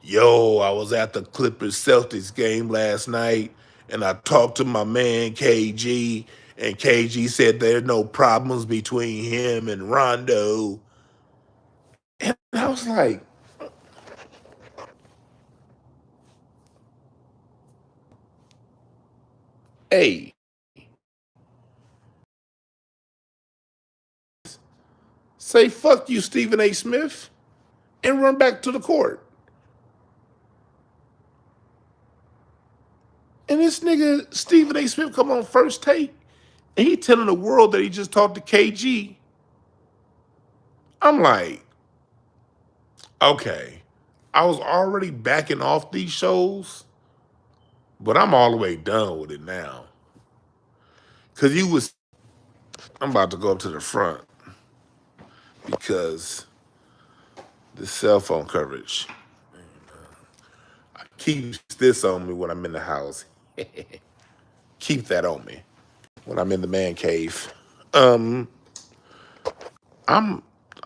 yo, I was at the Clippers-Celtics game last night, and I talked to my man KG, and KG said there are no problems between him and Rondo. And I was like, hey, say fuck you, Stephen A. Smith, and run back to the court. And this nigga, Stephen A. Smith, come on First Take, and he telling the world that he just talked to KG. I'm like, okay, I was already backing off these shows, but I'm all the way done with it now. Because I'm about to go up to the front because the cell phone coverage. I keep this on me when I'm in the house. Keep that on me when I'm in the man cave. I'm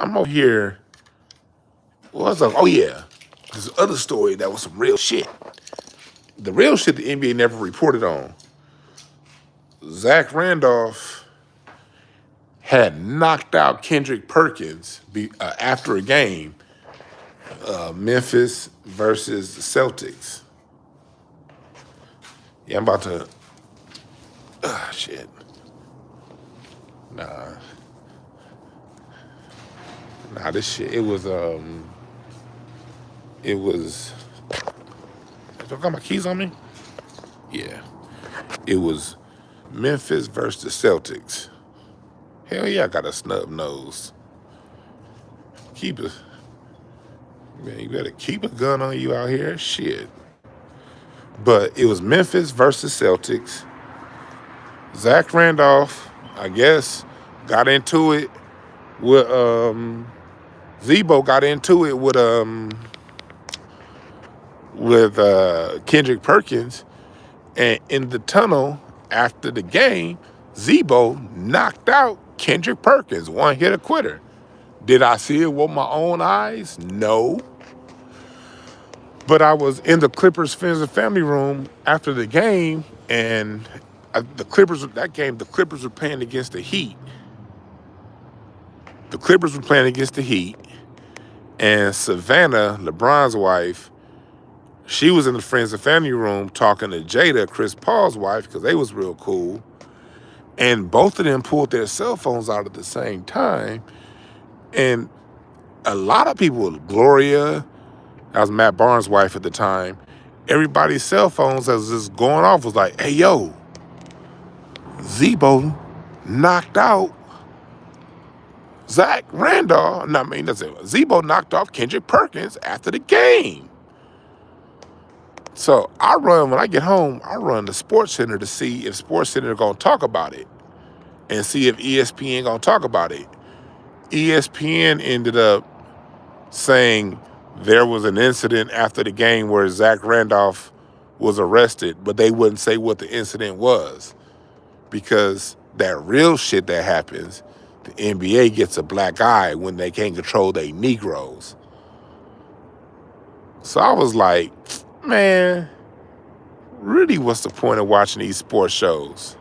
over here. Oh yeah, this other story that was some real shit. The real shit the NBA never reported on. Zach Randolph had knocked out Kendrick Perkins after a game Memphis versus the Celtics. Yeah, I'm about to. Shit. Nah, this shit. It was. Do I got my keys on me? Yeah. It was Memphis versus the Celtics. Hell yeah, I got a snub nose. Keep it. Man, you better keep a gun on you out here. Shit. But it was Memphis versus Celtics. Zach Randolph, I guess, got into it with Zebo got into it with Kendrick Perkins, and in the tunnel after the game, Zebo knocked out Kendrick Perkins, one hit a quitter. Did I see it with my own eyes? No. But I was in the Clippers friends and family room after the game, and the Clippers were playing against the Heat. The Clippers were playing against the Heat, and Savannah, LeBron's wife, she was in the friends and family room talking to Jada, Chris Paul's wife, because they was real cool. And both of them pulled their cell phones out at the same time. And a lot of people, Gloria, that was Matt Barnes' wife at the time, everybody's cell phones as this going off was like, hey, yo, Zebo knocked out Zach Randolph. No, I mean, that's it. Zebo knocked off Kendrick Perkins after the game. So when I get home, I run the Sports Center to see if Sports Center going to talk about it and see if ESPN going to talk about it. ESPN ended up saying there was an incident after the game where Zach Randolph was arrested, but they wouldn't say what the incident was because that real shit that happens, the NBA gets a black eye when they can't control their Negroes. So I was like, man, really, what's the point of watching these sports shows?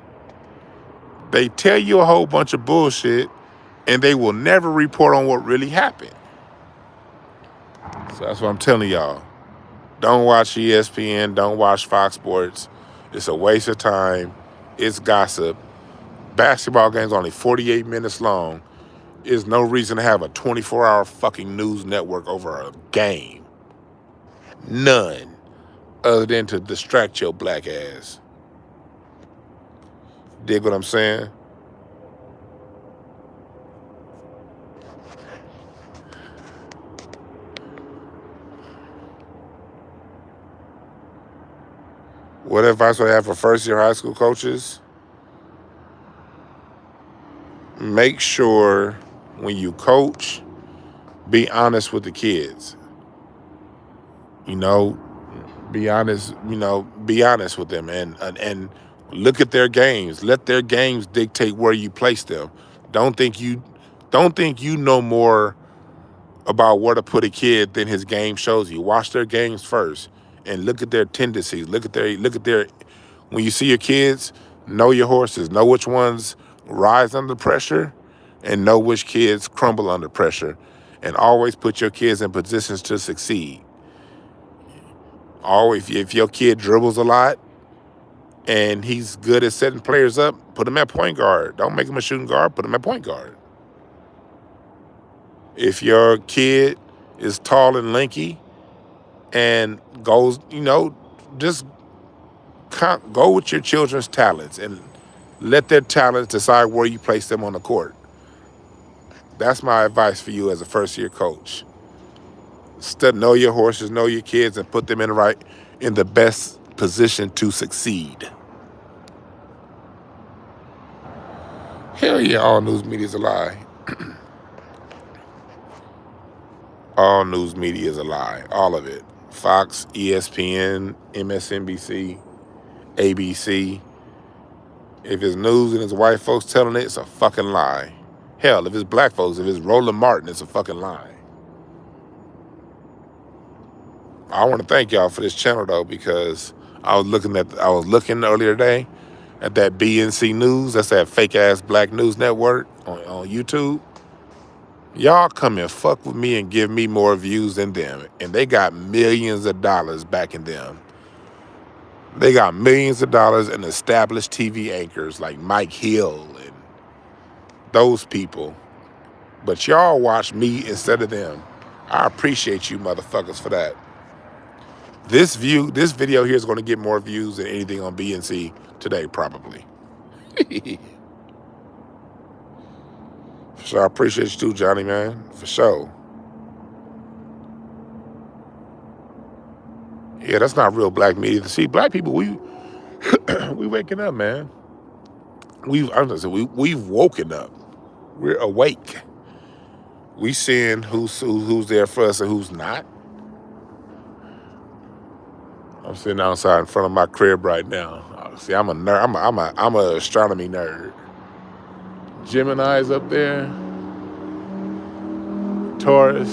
They tell you a whole bunch of bullshit, and they will never report on what really happened. So that's what I'm telling y'all. Don't watch ESPN. Don't watch Fox Sports. It's a waste of time. It's gossip. Basketball games only 48 minutes long. There's no reason to have a 24-hour fucking news network over a game. None. Other than to distract your black ass. Dig what I'm saying? What advice would I have for first-year high school coaches? Make sure when you coach, be honest with the kids. Be honest with them and look at their games. Let their games dictate where you place them. Don't think you know more about where to put a kid than his game shows you. Watch their games first and look at their tendencies. Look at their when you see your kids, know your horses. Know which ones rise under pressure and know which kids crumble under pressure. And always put your kids in positions to succeed. If your kid dribbles a lot and he's good at setting players up, put him at point guard. Don't make him a shooting guard, put him at point guard. If your kid is tall and lanky and goes, just go with your children's talents and let their talents decide where you place them on the court. That's my advice for you as a first-year coach. Know your horses, know your kids, and put them in the best position to succeed. Hell yeah, all news media is a lie. All news media is a lie. All of it. Fox, ESPN, MSNBC, ABC. If it's news and it's white folks telling it, it's a fucking lie. Hell, if it's black folks, if it's Roland Martin, it's a fucking lie. I want to thank y'all for this channel though, because I was looking earlier today at that BNC News. That's that fake ass black news network on YouTube. Y'all come and fuck with me and give me more views than them. And they got millions of dollars backing them. They got millions of dollars in established TV anchors like Mike Hill and those people. But y'all watch me instead of them. I appreciate you motherfuckers for that. This video here is going to get more views than anything on BNC today, probably. So I appreciate you too, Johnny, man. For sure. Yeah, that's not real black media. See, black people, we waking up, man. We've woken up. We're awake. We seeing who's there for us and who's not. I'm sitting outside in front of my crib right now. See, I'm a nerd. I'm a astronomy nerd. Gemini's up there. Taurus.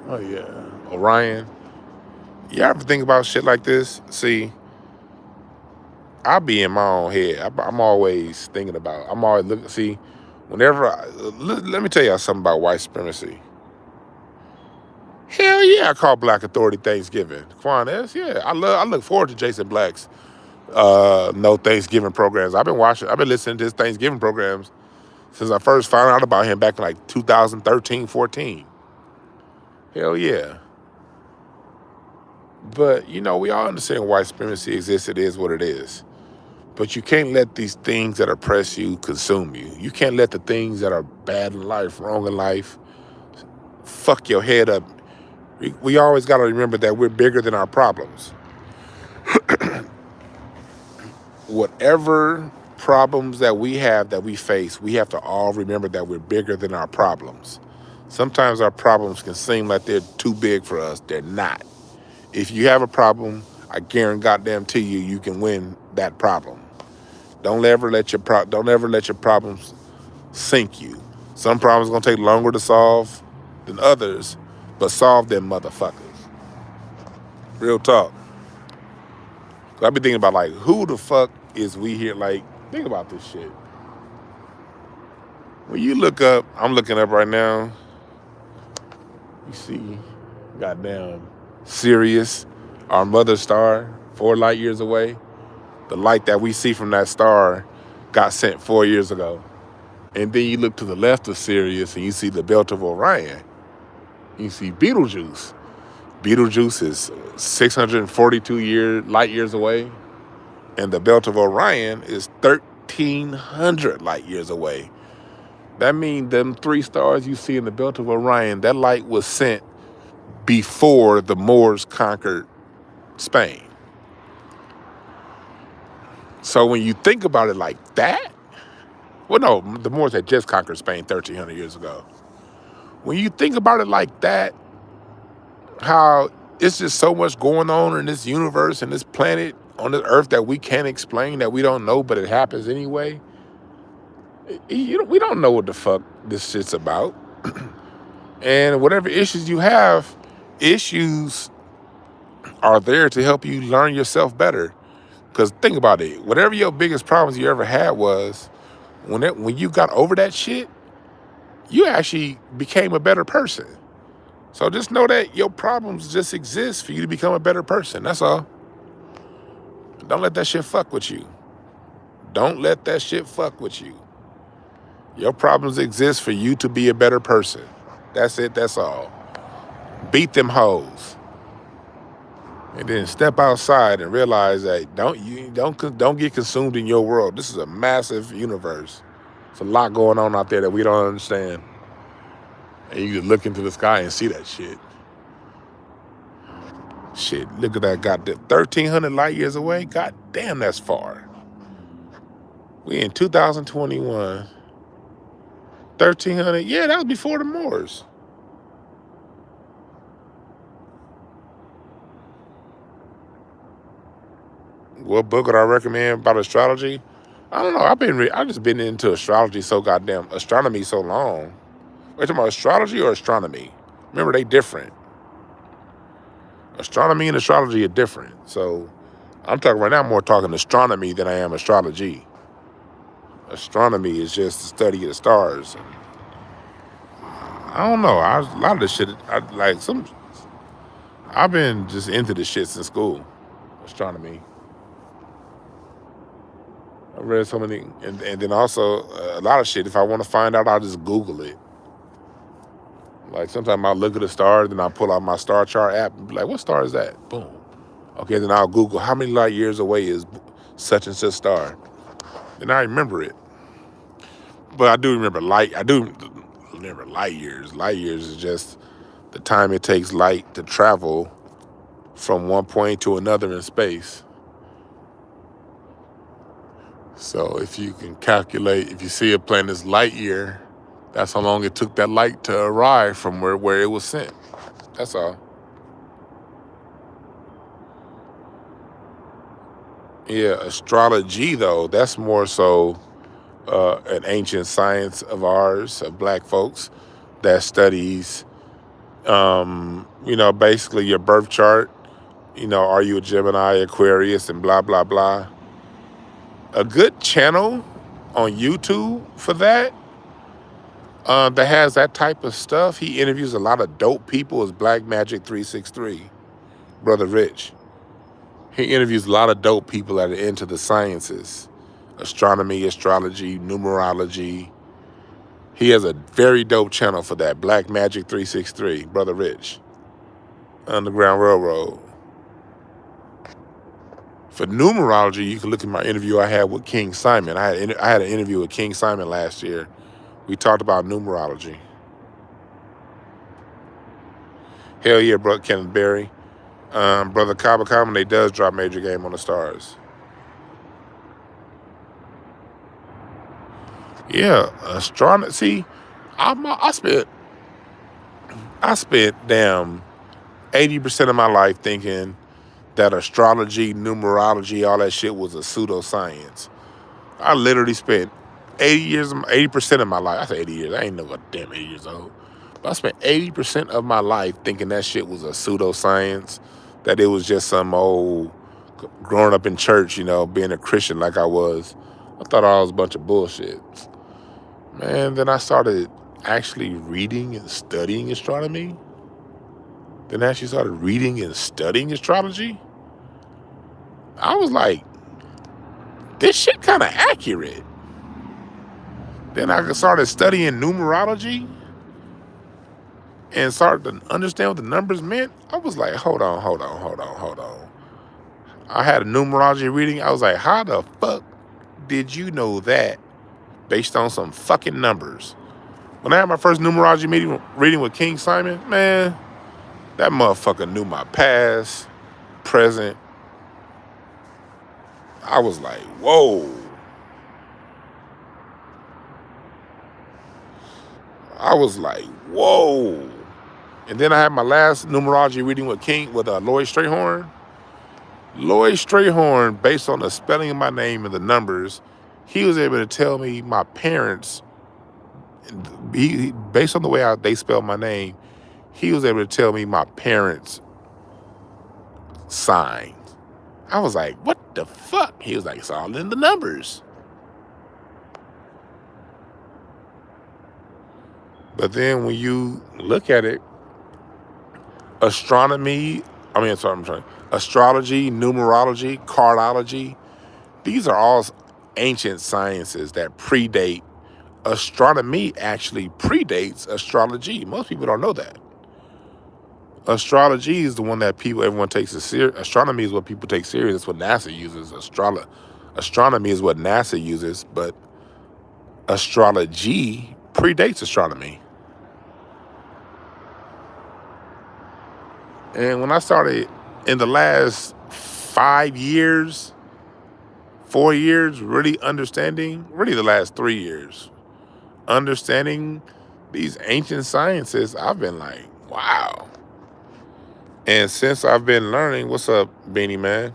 Oh yeah, Orion. You ever think about shit like this? See, I be in my own head. I'm always thinking about. I'm always looking. See, whenever let me tell y'all something about white supremacy. Hell yeah, I call Black Authority Thanksgiving. Quan S. Yeah, I look forward to Jason Black's no Thanksgiving programs. I've been listening to his Thanksgiving programs since I first found out about him back in like 2013, 14. Hell yeah. But, you know, we all understand white supremacy exists. It is what it is. But you can't let these things that oppress you consume you. You can't let the things that are bad in life, wrong in life, fuck your head up. We always got to remember that we're bigger than our problems. Whatever problems that we have, that we face, we have to all remember that we're bigger than our problems. Sometimes our problems can seem like they're too big for us. They're not. If you have a problem, I guarantee you can win that problem. Don't ever let your problems sink you. Some problems are gonna take longer to solve than others, but solve them motherfuckers. Real talk. I be thinking about like, who the fuck is we here? Like, think about this shit. When you look up, I'm looking up right now. You see, goddamn Sirius, our mother star, 4 light years away. The light that we see from that star got sent 4 years ago. And then you look to the left of Sirius and you see the belt of Orion. You see Betelgeuse. Betelgeuse is 642 light years away. And the belt of Orion is 1,300 light years away. That means them 3 stars you see in the belt of Orion, that light was sent before the Moors conquered Spain. So when you think about it like that, well, no, the Moors had just conquered Spain 1,300 years ago. When you think about it like that, how it's just so much going on in this universe and this planet on this earth that we can't explain, that we don't know, but it happens anyway. We don't know what the fuck this shit's about. And whatever issues you have, issues are there to help you learn yourself better. Because think about it, whatever your biggest problems you ever had was, when you got over that shit, you actually became a better person. So just know that your problems just exist for you to become a better person. That's all. Don't let that shit fuck with you. Don't let that shit fuck with you. Your problems exist for you to be a better person. That's it. That's all. Beat them hoes. And then step outside and realize that don't get consumed in your world. This is a massive universe. It's a lot going on out there that we don't understand. And you just look into the sky and see that shit. Shit, look at that goddamn 1,300 light years away. God damn, that's far. We in 2021. 1,300, yeah, that was before the Moors. What book would I recommend about astrology? I don't know. I've just been into astrology astronomy so long. Are you talking about astrology or astronomy? Remember, they different. Astronomy and astrology are different. So I'm talking right now, I'm more talking astronomy than I am astrology. Astronomy is just the study of the stars. And I don't know. A lot of this shit, I've been just into this shit since school. Astronomy. I read so many, and then also a lot of shit. If I want to find out, I'll just Google it. Like sometimes I'll look at the stars, then I'll pull out my star chart app and be like, what star is that? Boom. Okay, then I'll Google how many light years away is such and such star. Then I remember it. But I do remember light. I do remember light years. Light years is just the time it takes light to travel from one point to another in space. So if you can calculate, if you see a planet's light year, that's how long it took that light to arrive from where it was sent. That's all. Yeah, astrology, though, that's more so an ancient science of ours, of black folks, that studies, basically your birth chart. Are you a Gemini, Aquarius, and blah, blah, blah. A good channel on YouTube for that has that type of stuff. He interviews a lot of dope people is Black Magic 363, Brother Rich. He interviews a lot of dope people that are into the sciences, astronomy, astrology, numerology. He has a very dope channel for that, Black Magic 363, Brother Rich, Underground Railroad. For numerology, you can look at my interview I had with King Simon. I had an interview with King Simon last year. We talked about numerology. Hell yeah, brother Kenneth Berry. Brother Kaba Kamene does drop Major Game on the Stars. Yeah, astronomy. See, I spent damn 80% of my life thinking that astrology, numerology, all that shit was a pseudoscience. I literally spent 80% of my life. I say 80 years. I ain't no goddamn 80 years old. But I spent 80% of my life thinking that shit was a pseudoscience, that it was just some old, growing up in church, being a Christian like I was. I thought all was a bunch of bullshit. Man, then I started actually reading and studying astronomy. Then actually started reading and studying astrology. I was like, this shit kind of accurate. Then I started studying numerology and started to understand what the numbers meant. I was like, hold on. I had a numerology reading. I was like, how the fuck did you know that based on some fucking numbers? When I had my first numerology reading with King Simon, man, that motherfucker knew my past, present. I was like, whoa. I was like, whoa. And then I had my last numerology reading with Lloyd Strayhorn. Lloyd Strayhorn, based on the spelling of my name and the numbers, he was able to tell me my parents, based on the way they spelled my name, he was able to tell me my parents' signs. I was like, what the fuck? He was like, it's all in the numbers. But then when you look at it, astrology, numerology, cardology, these are all ancient sciences that predate. Astronomy actually predates astrology. Most people don't know that. Astrology is the one that everyone takes serious. Astronomy is what people take serious. That's what NASA uses. Astronomy is what NASA uses, but astrology predates astronomy. And when I started in the last 4 years, really the last 3 years, understanding these ancient sciences, I've been like, wow. And since I've been learning, what's up, Beanie Man?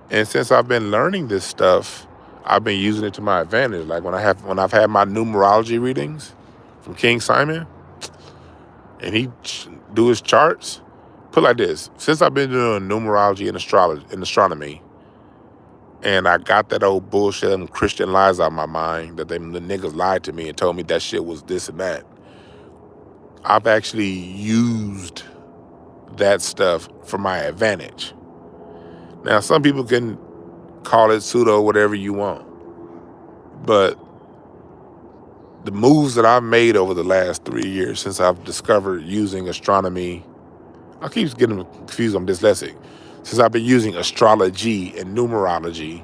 And since I've been learning this stuff, I've been using it to my advantage. Like when I've had my numerology readings from King Simon, and he do his charts, put it like this. Since I've been doing numerology and astronomy, And I got that old bullshit, them Christian lies out of my mind, that the niggas lied to me and told me that shit was this and that. I've actually used that stuff for my advantage. Now, some people can call it pseudo, whatever you want. But the moves that I've made over the last 3 years since I've discovered using astronomy, I keep getting confused, I'm dyslexic. Since I've been using astrology and numerology,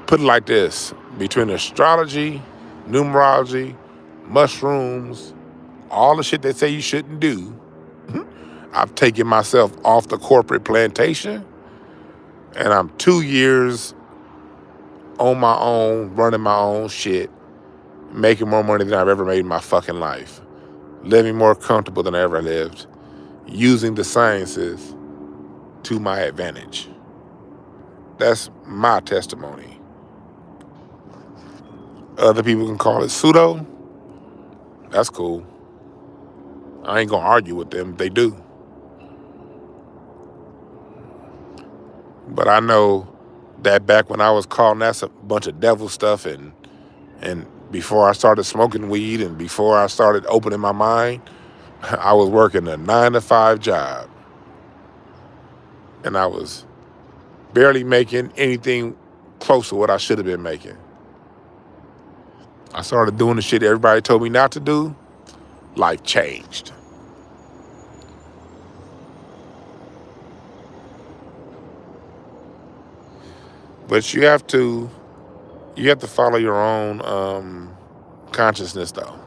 put it like this, between astrology, numerology, mushrooms, all the shit they say you shouldn't do, I've taken myself off the corporate plantation, and I'm 2 years on my own, running my own shit, making more money than I've ever made in my fucking life, living more comfortable than I ever lived, using the sciences to my advantage. That's my testimony. Other people can call it pseudo. That's cool. I ain't gonna argue with them if they do. But I know that back when I was calling that a bunch of devil stuff, and before I started smoking weed and before I started opening my mind, I was working a 9-to-5 job. And I was barely making anything close to what I should have been making. I started doing the shit everybody told me not to do. Life changed. But you have to follow your own consciousness, though.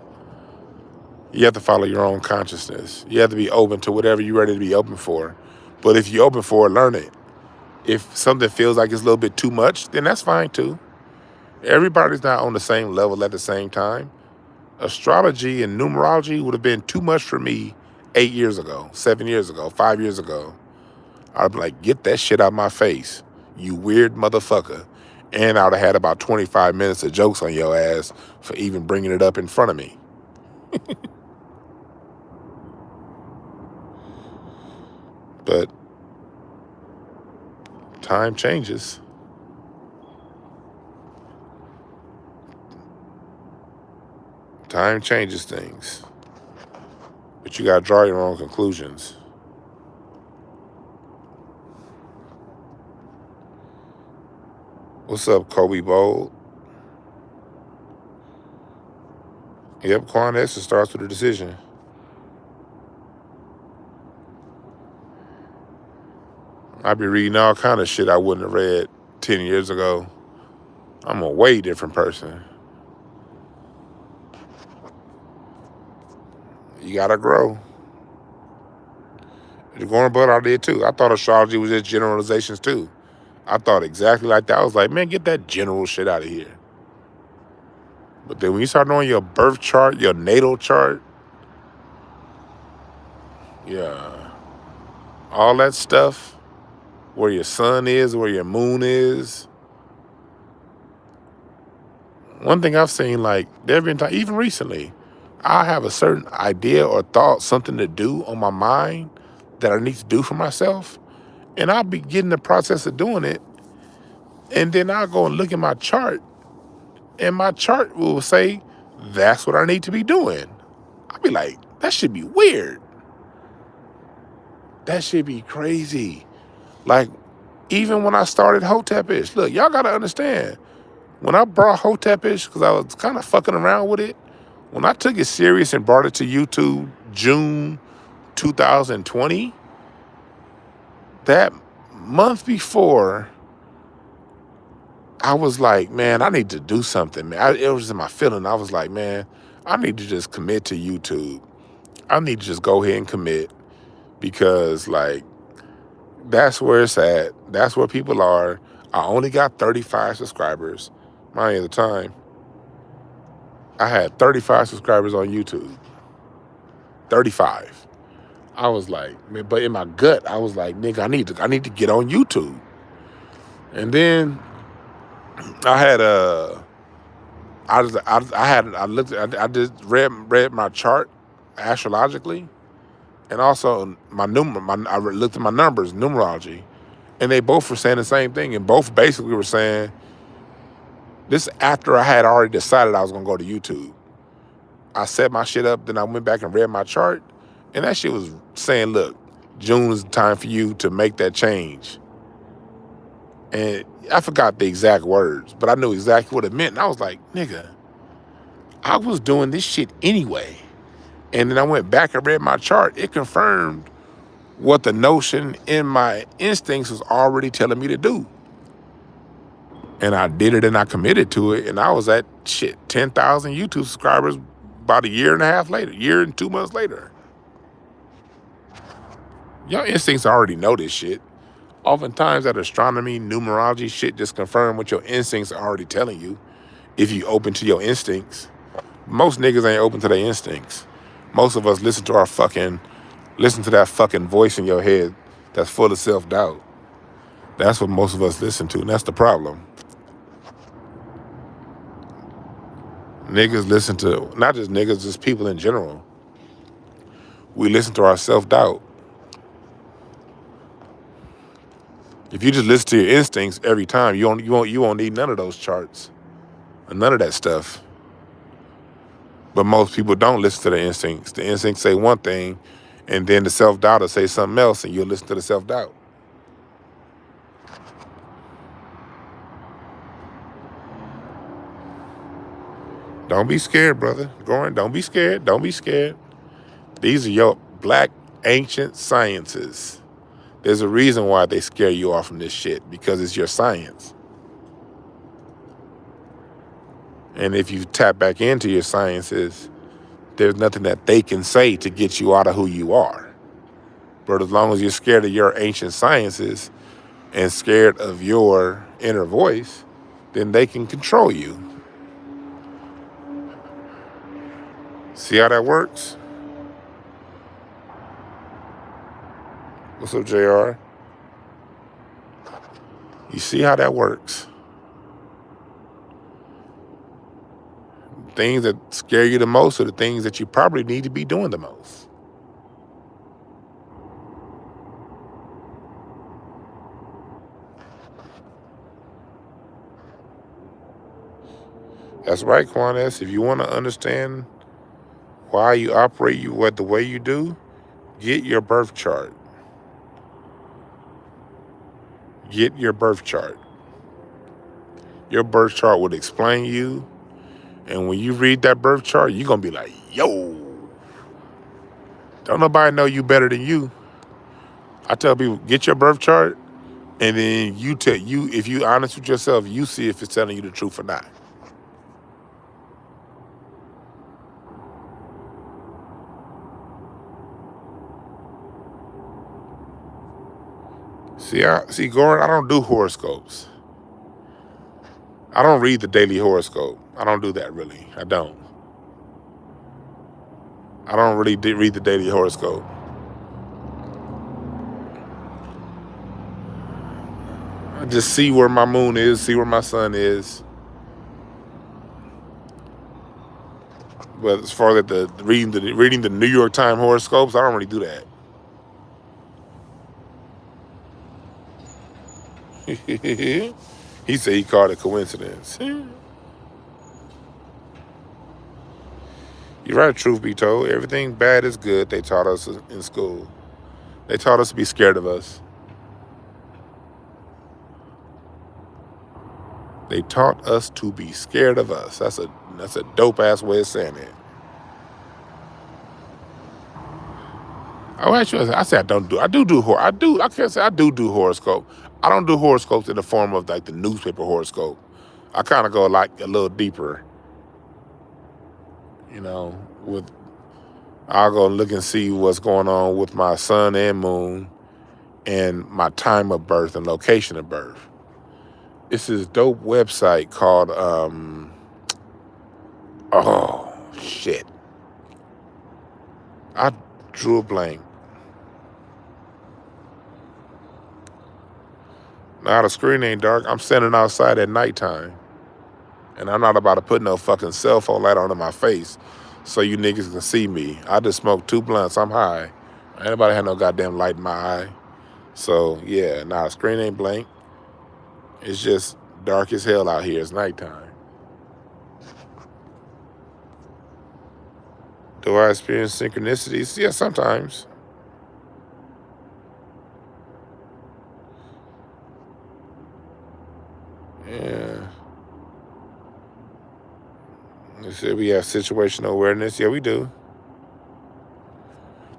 You have to follow your own consciousness. You have to be open to whatever you're ready to be open for. But if you're open for it, learn it. If something feels like it's a little bit too much, then that's fine too. Everybody's not on the same level at the same time. Astrology and numerology would have been too much for me 8 years ago, 7 years ago, 5 years ago. I'd be like, get that shit out my face, you weird motherfucker. And I would have had about 25 minutes of jokes on your ass for even bringing it up in front of me. But time changes. Time changes things. But you gotta draw your own conclusions. What's up, Kobe Bold? Yep, Quan S starts with a decision. I be reading all kind of shit I wouldn't have read 10 years ago. I'm a way different person. You gotta grow. The going butt I did too. I thought astrology was just generalizations too. I thought exactly like that. I was like, man, get that general shit out of here. But then when you start knowing your birth chart, your natal chart, yeah, all that stuff, where your sun is, where your moon is. One thing I've seen, like, there have been times, even recently, I have a certain idea or thought, something to do on my mind that I need to do for myself, and I'll be getting the process of doing it, and then I'll go and look at my chart, and my chart will say, that's what I need to be doing. I'll be like, that should be weird. That should be crazy. Like, even when I started Hotepish, look, y'all gotta understand, when I brought Hotepish, because I was kind of fucking around with it, when I took it serious and brought it to YouTube June 2020, that month before, I was like, man, I need to do something, man. It was in my feeling. I was like, man, I need to just commit to YouTube. I need to just go ahead and commit, because, like, that's where it's at. That's where people are. I only got 35 subscribers. Mind you, at the time, I had 35 subscribers on YouTube. 35. I was like, man, but in my gut, I was like, nigga, I need to get on YouTube. And then I just read my chart astrologically, and also I looked at my numbers, numerology, And they both were saying the same thing. And both basically were saying, this after I had already decided I was going to go to YouTube. I set my shit up, then I went back and read my chart. And that shit was saying, look, June is the time for you to make that change. And I forgot the exact words, but I knew exactly what it meant. And I was like, nigga, I was doing this shit anyway. And then I went back and read my chart. It confirmed what the notion in my instincts was already telling me to do. And I did it and I committed to it. And I was at 10,000 YouTube subscribers about a year and a half later, year and 2 months later. Your instincts already know this shit. Oftentimes that astronomy, numerology shit just confirm what your instincts are already telling you if you open to your instincts. Most niggas ain't open to their instincts. Most of us listen to that fucking voice in your head that's full of self-doubt. That's what most of us listen to, and that's the problem. Niggas listen to, not just niggas, just people in general. We listen to our self-doubt. If you just listen to your instincts every time, you won't need none of those charts, or none of that stuff. But most people don't listen to their instincts. The instincts say one thing, and then the self-doubt will say something else, and you'll listen to the self-doubt. Don't be scared, brother. Goran, don't be scared. Don't be scared. These are your black ancient sciences. There's a reason why they scare you off from this shit, because it's your science. And if you tap back into your sciences, there's nothing that they can say to get you out of who you are. But as long as you're scared of your ancient sciences and scared of your inner voice, then they can control you. See how that works? What's up, JR? You see how that works? Things that scare you the most are the things that you probably need to be doing the most. That's right, Quaness. If you want to understand why you operate the way you do, get your birth chart. Get your birth chart. Your birth chart would explain you. And when you read that birth chart, you're going to be like, yo, don't nobody know you better than you. I tell people, get your birth chart, and then if you're honest with yourself, you see if it's telling you the truth or not. See, Goran, I don't do horoscopes. I don't read the daily horoscope. I don't do that, really. I don't really read the daily horoscope. I just see where my moon is, see where my sun is. But as far as reading the New York Times horoscopes, I don't really do that. He said he called it coincidence. You're right, truth be told. Everything bad is good, they taught us in school. They taught us to be scared of us. They taught us to be scared of us. That's a dope-ass way of saying it. I said I do horoscope. I don't do horoscopes in the form of like the newspaper horoscope. I kind of go like a little deeper. You know, I'll go look and see what's going on with my sun and moon and my time of birth and location of birth. It's this dope website called, oh, shit. I drew a blank. Now the screen ain't dark. I'm standing outside at nighttime. And I'm not about to put no fucking cell phone light on in my face so you niggas can see me. I just smoked 2 blunts. I'm high. Ain't nobody had no goddamn light in my eye. So, yeah, nah, screen ain't blank. It's just dark as hell out here. It's nighttime. Do I experience synchronicities? Yeah, sometimes. Yeah. They said we have situational awareness. Yeah, we do.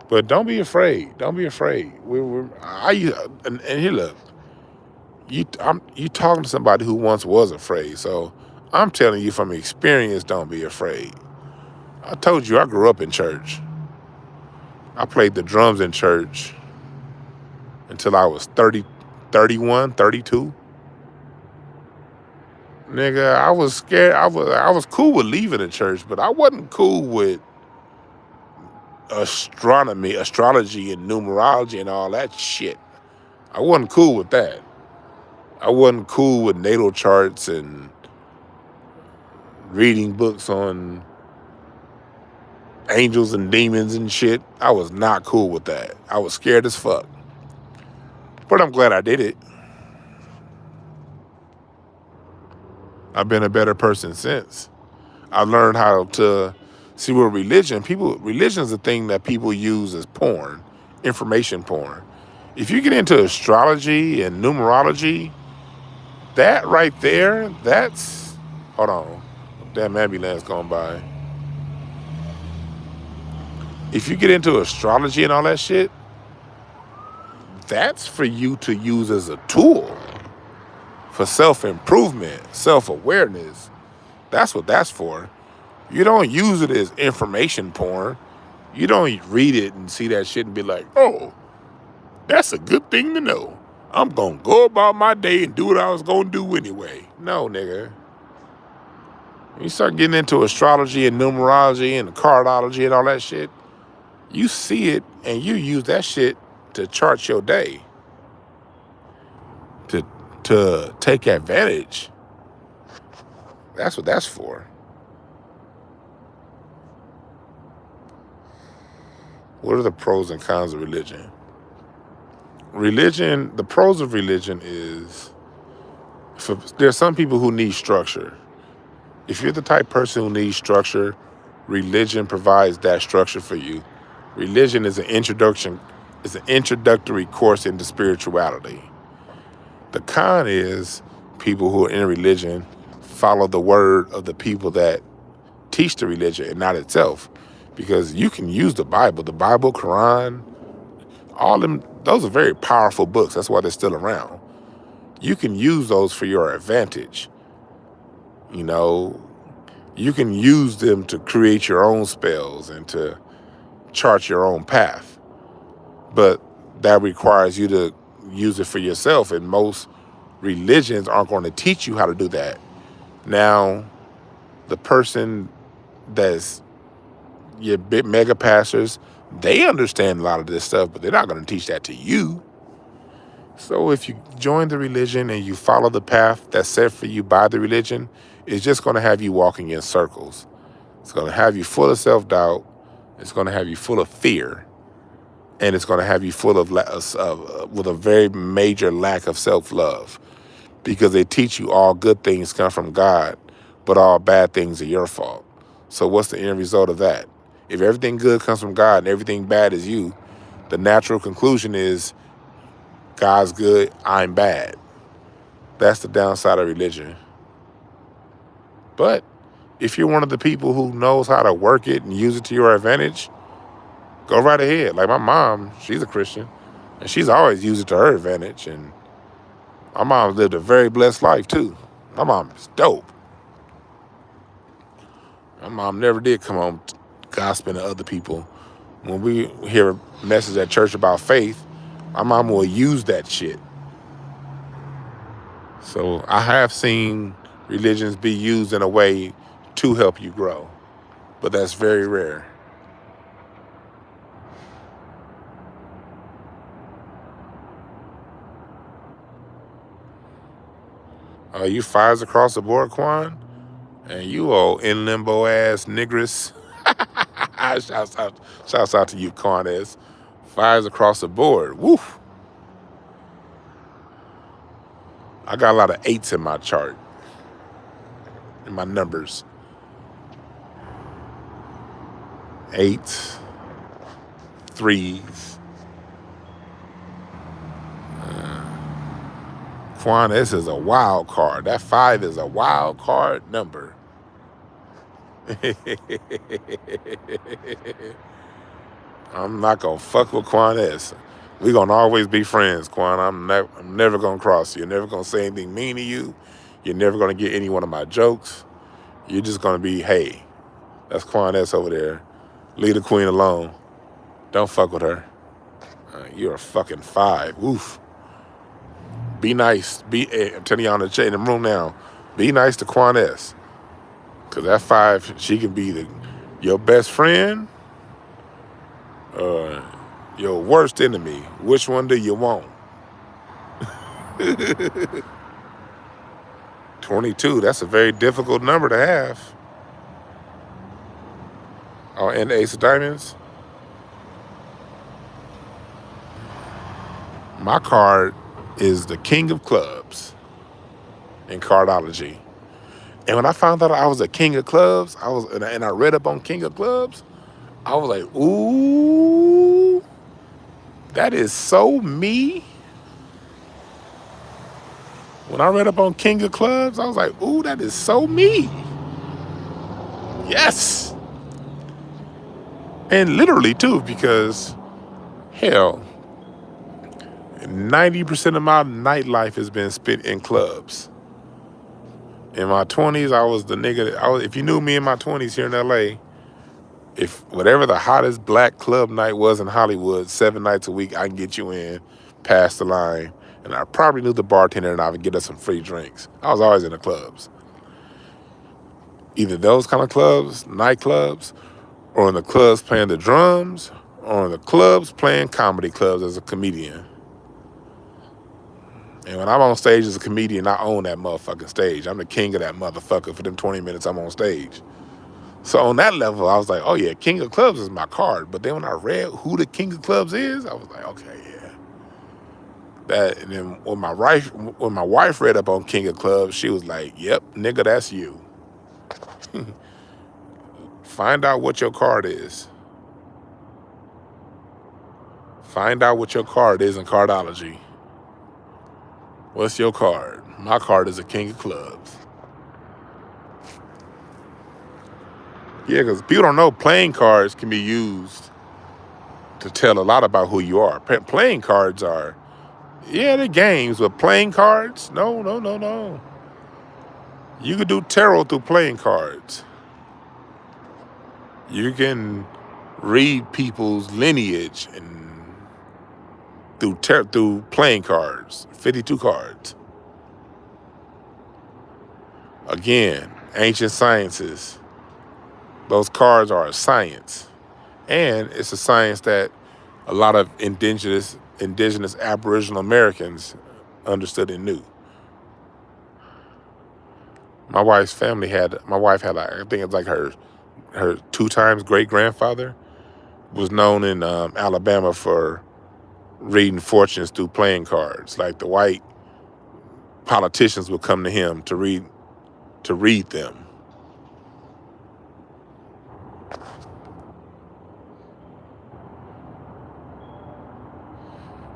But don't be afraid. Don't be afraid. And here, look, you talking to somebody who once was afraid. So I'm telling you from experience, don't be afraid. I told you I grew up in church. I played the drums in church until I was 30, 31, 32. Nigga, I was scared. I was cool with leaving the church, but I wasn't cool with astronomy, astrology, and numerology and all that shit. I wasn't cool with that. I wasn't cool with natal charts and reading books on angels and demons and shit. I was not cool with that. I was scared as fuck. But I'm glad I did it. I've been a better person since. I learned how to see what religion's a thing that people use as porn, information porn. If you get into astrology and numerology, that right there, that's, hold on, damn ambulance going by. If you get into astrology and all that shit, that's for you to use as a tool for self-improvement, self-awareness. That's what that's for. You don't use it as information porn. You don't read it and see that shit and be like, oh, that's a good thing to know. I'm going to go about my day and do what I was going to do anyway. No, nigga. When you start getting into astrology and numerology and cardology and all that shit, you see it and you use that shit to chart your day, to take advantage. That's what that's for. What are the pros and cons of religion? The pros of religion is, there's some people who need structure. If you're the type person who needs structure, religion provides that structure for you. Religion is an introductory course into spirituality. The con is people who are in religion follow the word of the people that teach the religion and not itself. Because you can use the Bible, Quran, all them, those are very powerful books. That's why they're still around. You can use those for your advantage. You know, you can use them to create your own spells and to chart your own path. But that requires you to use it for yourself. And most religions aren't going to teach you how to do that. Now, the person that's your big mega pastors, they understand a lot of this stuff, but they're not going to teach that to you. So if you join the religion and you follow the path that's set for you by the religion, it's just going to have you walking in circles. It's going to have you full of self-doubt. It's going to have you full of fear. And it's going to have you full of with a very major lack of self-love, because they teach you all good things come from God, but all bad things are your fault. So what's the end result of that? If everything good comes from God and everything bad is you, the natural conclusion is God's good, I'm bad. That's the downside of religion. But if you're one of the people who knows how to work it and use it to your advantage, go right ahead. Like my mom, she's a Christian, and she's always used it to her advantage. And my mom lived a very blessed life too. My mom is dope. My mom never did come home gossiping to other people. When we hear a message at church about faith, my mom will use that shit. So I have seen religions be used in a way to help you grow, but that's very rare. You fires across the board, Quan, and you old in limbo ass niggers. Shouts out to you, Quan. Fires across the board. Woof. I got a lot of 8s in my chart, in my numbers. 8s, 3s. Quan, this is a wild card. That 5 is a wild card number. I'm not gonna fuck with Quan S. We gonna always be friends, Quan. I'm never gonna cross you. You're never gonna say anything mean to you. You're never gonna get any one of my jokes. You're just gonna be, hey, that's Quan S over there. Leave the queen alone. Don't fuck with her. You're a fucking 5. Oof. Be nice. I'm telling you on the chat in the room now. Be nice to Quan S. Cause that 5, she can be your best friend, your worst enemy. Which one do you want? 22. That's a very difficult number to have. Oh, and the Ace of Diamonds. My card is the King of Clubs in Cardology. And when I found out I was a King of Clubs, and I read up on King of Clubs, I was like, ooh, that is so me. When I read up on King of Clubs, I was like, ooh, that is so me. Yes. And literally too, because hell, 90% of my nightlife has been spent in clubs. In my 20s, I was the nigga. If you knew me in my 20s here in LA, if whatever the hottest black club night was in Hollywood, 7 nights a week, I can get you in, past the line, and I probably knew the bartender and I would get us some free drinks. I was always in the clubs. Either those kind of clubs, nightclubs, or in the clubs playing the drums, or in the clubs playing comedy clubs as a comedian. And when I'm on stage as a comedian, I own that motherfucking stage. I'm the king of that motherfucker for them 20 minutes I'm on stage. So on that level, I was like, oh yeah, King of Clubs is my card. But then when I read who the King of Clubs is, I was like, okay, yeah. And then when my wife read up on King of Clubs, she was like, yep, nigga, that's you. Find out what your card is. Find out what your card is in Cardology. What's your card? My card is a King of Clubs. Yeah, because people don't know playing cards can be used to tell a lot about who you are. Playing cards are, yeah, they're games, but playing cards, no. You can do tarot through playing cards. You can read people's lineage and through playing cards, 52 cards. Again, ancient sciences. Those cards are a science. And it's a science that a lot of indigenous Aboriginal Americans understood and knew. My wife had I think it's like her 2 times great-grandfather was known in Alabama for reading fortunes through playing cards. Like the white politicians would come to him to read them.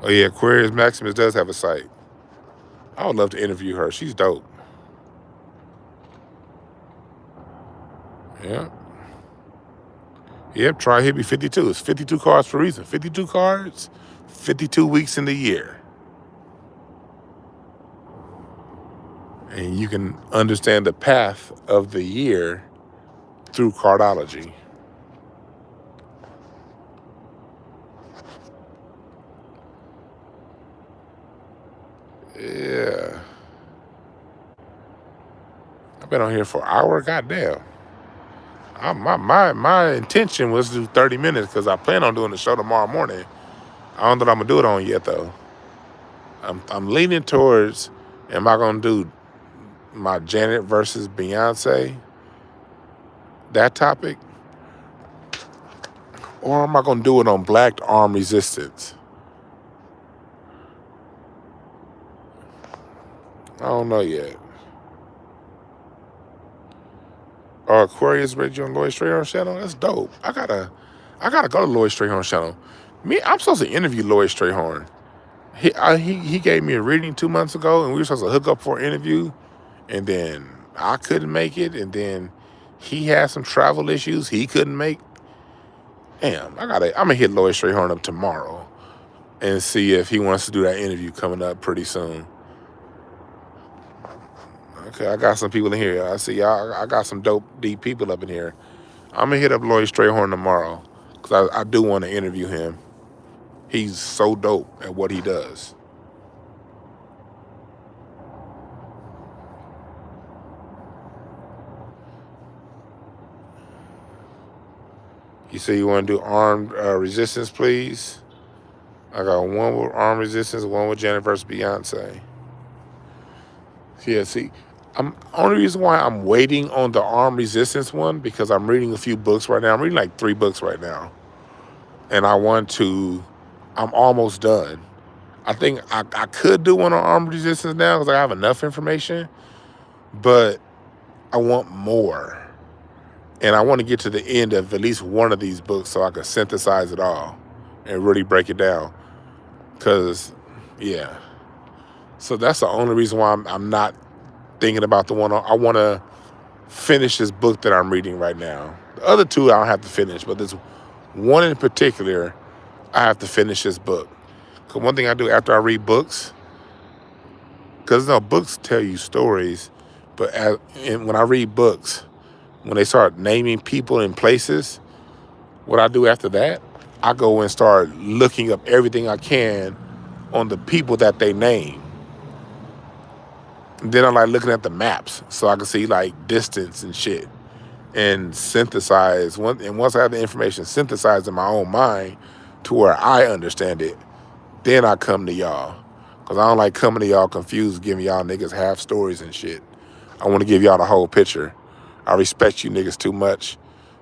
Oh yeah, Aquarius Maximus does have a site. I would love to interview her. She's dope. Yeah. Yep, try hit me 52. It's 52 cards for a reason. 52 cards, 52 weeks in the year. And you can understand the path of the year through Cardology. Yeah. I've been on here for an hour, goddamn. My intention was to do 30 minutes because I plan on doing the show tomorrow morning. I don't know what I'm gonna do it on yet though. I'm leaning towards, am I gonna do my Janet versus Beyonce, that topic? Or am I gonna do it on Black Arm Resistance? I don't know yet. Aquarius ready on Lloyd Strayhorn's channel? That's dope. I gotta go to Lloyd Strayhorn's channel. I'm supposed to interview Lloyd Strayhorn. He gave me a reading 2 months ago, and we were supposed to hook up for an interview, and then I couldn't make it, and then he had some travel issues he couldn't make. Damn, I'm gonna hit Lloyd Strayhorn up tomorrow and see if he wants to do that interview coming up pretty soon. Okay, I got some people in here. I see y'all. I got some dope, deep people up in here. I'm gonna hit up Lloyd Strayhorn tomorrow because I do want to interview him. He's so dope at what he does. You say you want to do armed resistance, please? I got one with armed resistance, one with Janet versus Beyonce. Yeah, see, only reason why I'm waiting on the armed resistance one because I'm reading a few books right now. I'm reading like 3 books right now, and I'm almost done. I think I could do one on armed resistance now because I have enough information, but I want more. And I want to get to the end of at least one of these books so I can synthesize it all and really break it down. Because, yeah. So that's the only reason why I'm not thinking about the one. I want to finish this book that I'm reading right now. The other 2 I don't have to finish, but there's one in particular I have to finish this book. Because one thing I do after I read books, because books tell you stories, but when I read books, when they start naming people and places, what I do after that, I go and start looking up everything I can on the people that they name. And then I like looking at the maps so I can see like distance and shit and synthesize. And once I have the information synthesized in my own mind to where I understand it, then I come to y'all. Because I don't like coming to y'all confused, giving y'all niggas half stories and shit. I want to give y'all the whole picture. I respect you niggas too much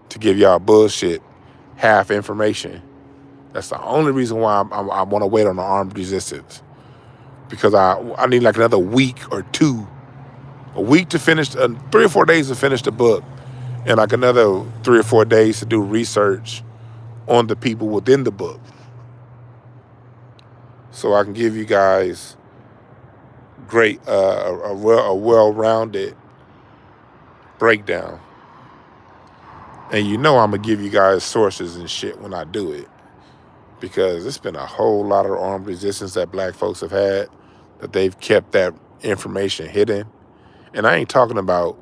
to give y'all bullshit, half information. That's the only reason why I want to wait on the armed resistance. Because I need like another week or 2. A week to finish, 3 or 4 days to finish the book. And like another 3 or 4 days to do research on the people within the book. So I can give you guys great, a well-rounded breakdown. And I'm going to give you guys sources and shit when I do it. Because it's been a whole lot of armed resistance that black folks have had, that they've kept that information hidden. And I ain't talking about,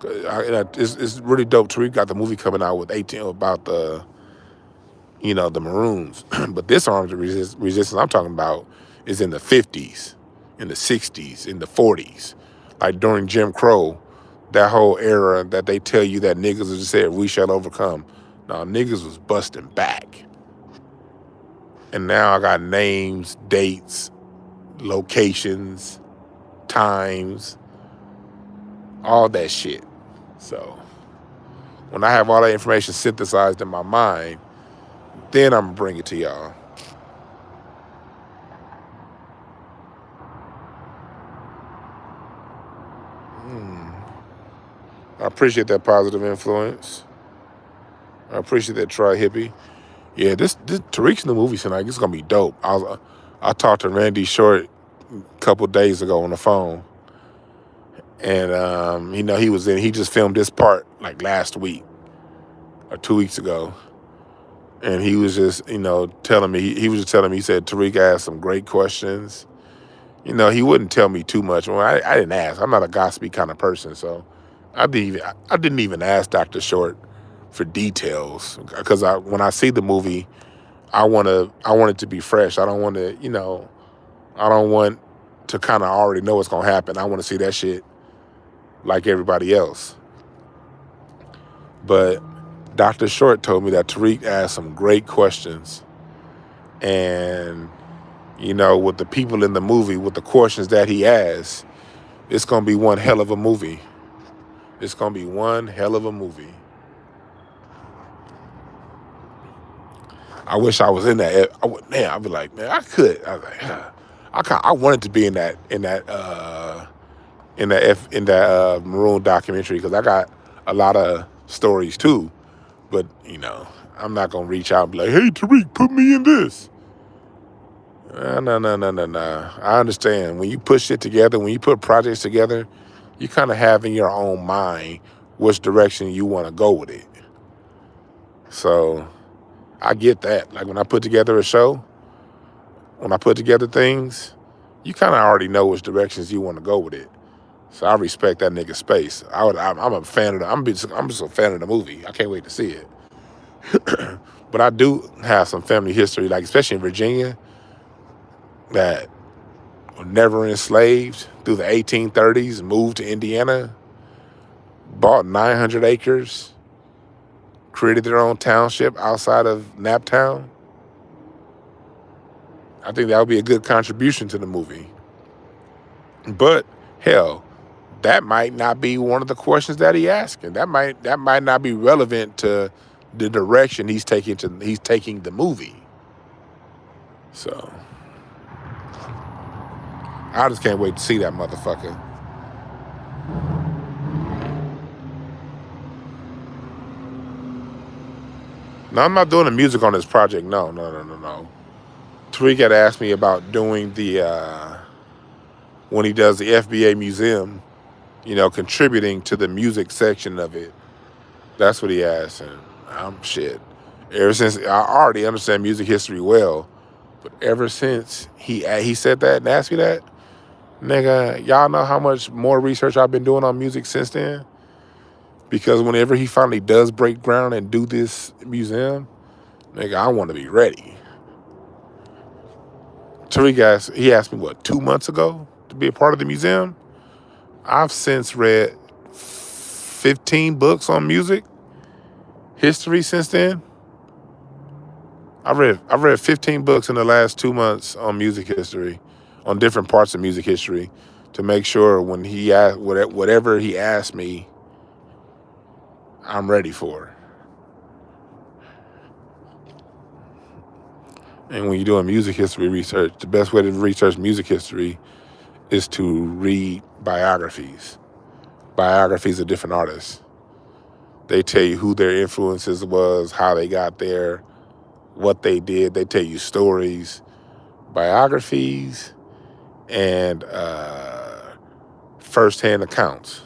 it's really dope. Tariq got the movie coming out with 18 about the Maroons. But this armed resistance I'm talking about is in the 50s, in the 60s, in the 40s. Like during Jim Crow, that whole era that they tell you that niggas just said, we shall overcome. Now, niggas was busting back. And now I got names, dates, locations, times, all that shit. So when I have all that information synthesized in my mind, then I'm going to bring it to y'all. I appreciate that positive influence. I appreciate that hippie. Yeah, this Tariq's in the movie tonight. This is going to be dope. I talked to Randy Short a couple days ago on the phone. And, he just filmed this part like last week or 2 weeks ago. And he was just, telling me, he said, Tariq asked some great questions. He wouldn't tell me too much. Well, I didn't ask. I'm not a gossipy kind of person. So I didn't even ask Dr. Short for details. Because when I see the movie, I want it to be fresh. I don't want to, I don't want to kind of already know what's going to happen. I want to see that shit like everybody else. But Dr. Short told me that Tariq asked some great questions. And, with the people in the movie, with the questions that he asked, it's going to be one hell of a movie. It's going to be one hell of a movie. I wish I was in that. I'd be like, man, I could. I was like, I wanted to be in that in that Maroon documentary, because I got a lot of stories too. But I'm not gonna reach out and be like, "Hey, Tariq, put me in this." No. I understand when you put shit together, when you put projects together, you kind of have in your own mind which direction you want to go with it. So I get that. Like when I put together a show, when I put together things, you kind of already know which directions you want to go with it. So I respect that nigga's space. I'm a fan of I'm just a fan of the movie. I can't wait to see it. But I do have some family history, like especially in Virginia, that were never enslaved through the 1830s, moved to Indiana, bought 900 acres, created their own township outside of Naptown. I think that would be a good contribution to the movie. But hell, that might not be one of the questions that he asking. That might not be relevant to the direction he's taking the movie. So I just can't wait to see that motherfucker. No, I'm not doing the music on this project. No. Tariq had asked me about doing the when he does the FBA museum, contributing to the music section of it. That's what he asked, and I'm shit. Ever since I already understand music history well, but ever since he said that and asked me that, nigga, y'all know how much more research I've been doing on music since then? Because whenever he finally does break ground and do this museum, nigga, I want to be ready. Tariq he asked me, 2 months ago to be a part of the museum? I've since read 15 books on music history since then. I've read 15 books in the last 2 months on music history, on different parts of music history, to make sure when he asked whatever he asked me, I'm ready for. And when you're doing music history research, the best way to research music history is to read biographies of different artists. They tell you who their influences was, how they got there, what they did. They tell you stories, biographies, and first-hand accounts.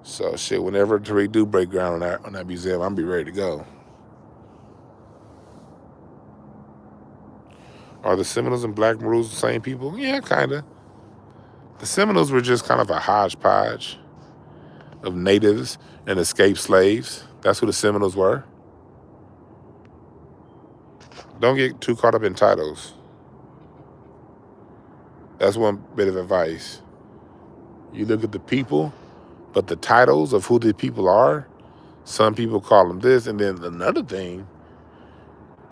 So shit, whenever Tariq do break ground on that museum, I'm be ready to go. Are the Seminoles and Black Maroons the same people? Yeah, kinda. The Seminoles were just kind of a hodgepodge of natives and escaped slaves. That's who the Seminoles were. Don't get too caught up in titles. That's one bit of advice. You look at the people, but the titles of who the people are, some people call them this. And then another thing,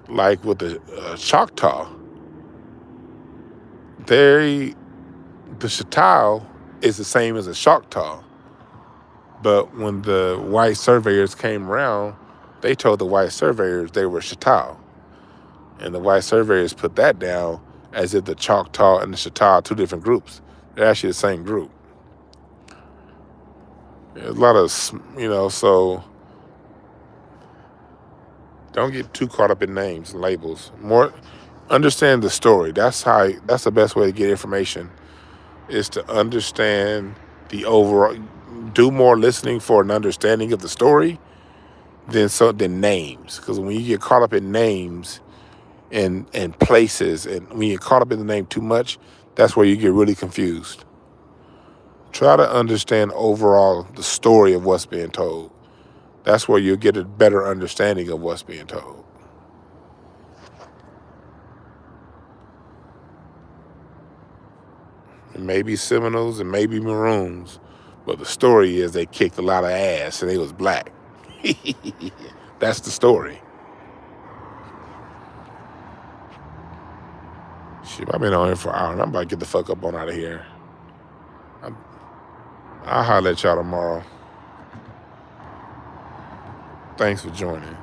like with the Choctaw, the Choctaw is the same as a Choctaw. But when the white surveyors came around, they told the white surveyors they were Choctaw. And the white surveyors put that down as if the Choctaw and the Choctaw are two different groups. They're actually the same group. There's a lot of, so don't get too caught up in names and labels. More, understand the story. That's the best way to get information, is to understand the overall, do more listening for an understanding of the story than names. Because when you get caught up in names and places, and when you get caught up in the name too much, that's where you get really confused. Try to understand overall the story of what's being told. That's where you'll get a better understanding of what's being told. It may be Seminoles and maybe Maroons, but the story is they kicked a lot of ass and they was black. That's the story. Shit, I've been on here for an hour and I'm about to get the fuck up on out of here. I'll holler at y'all tomorrow. Thanks for joining.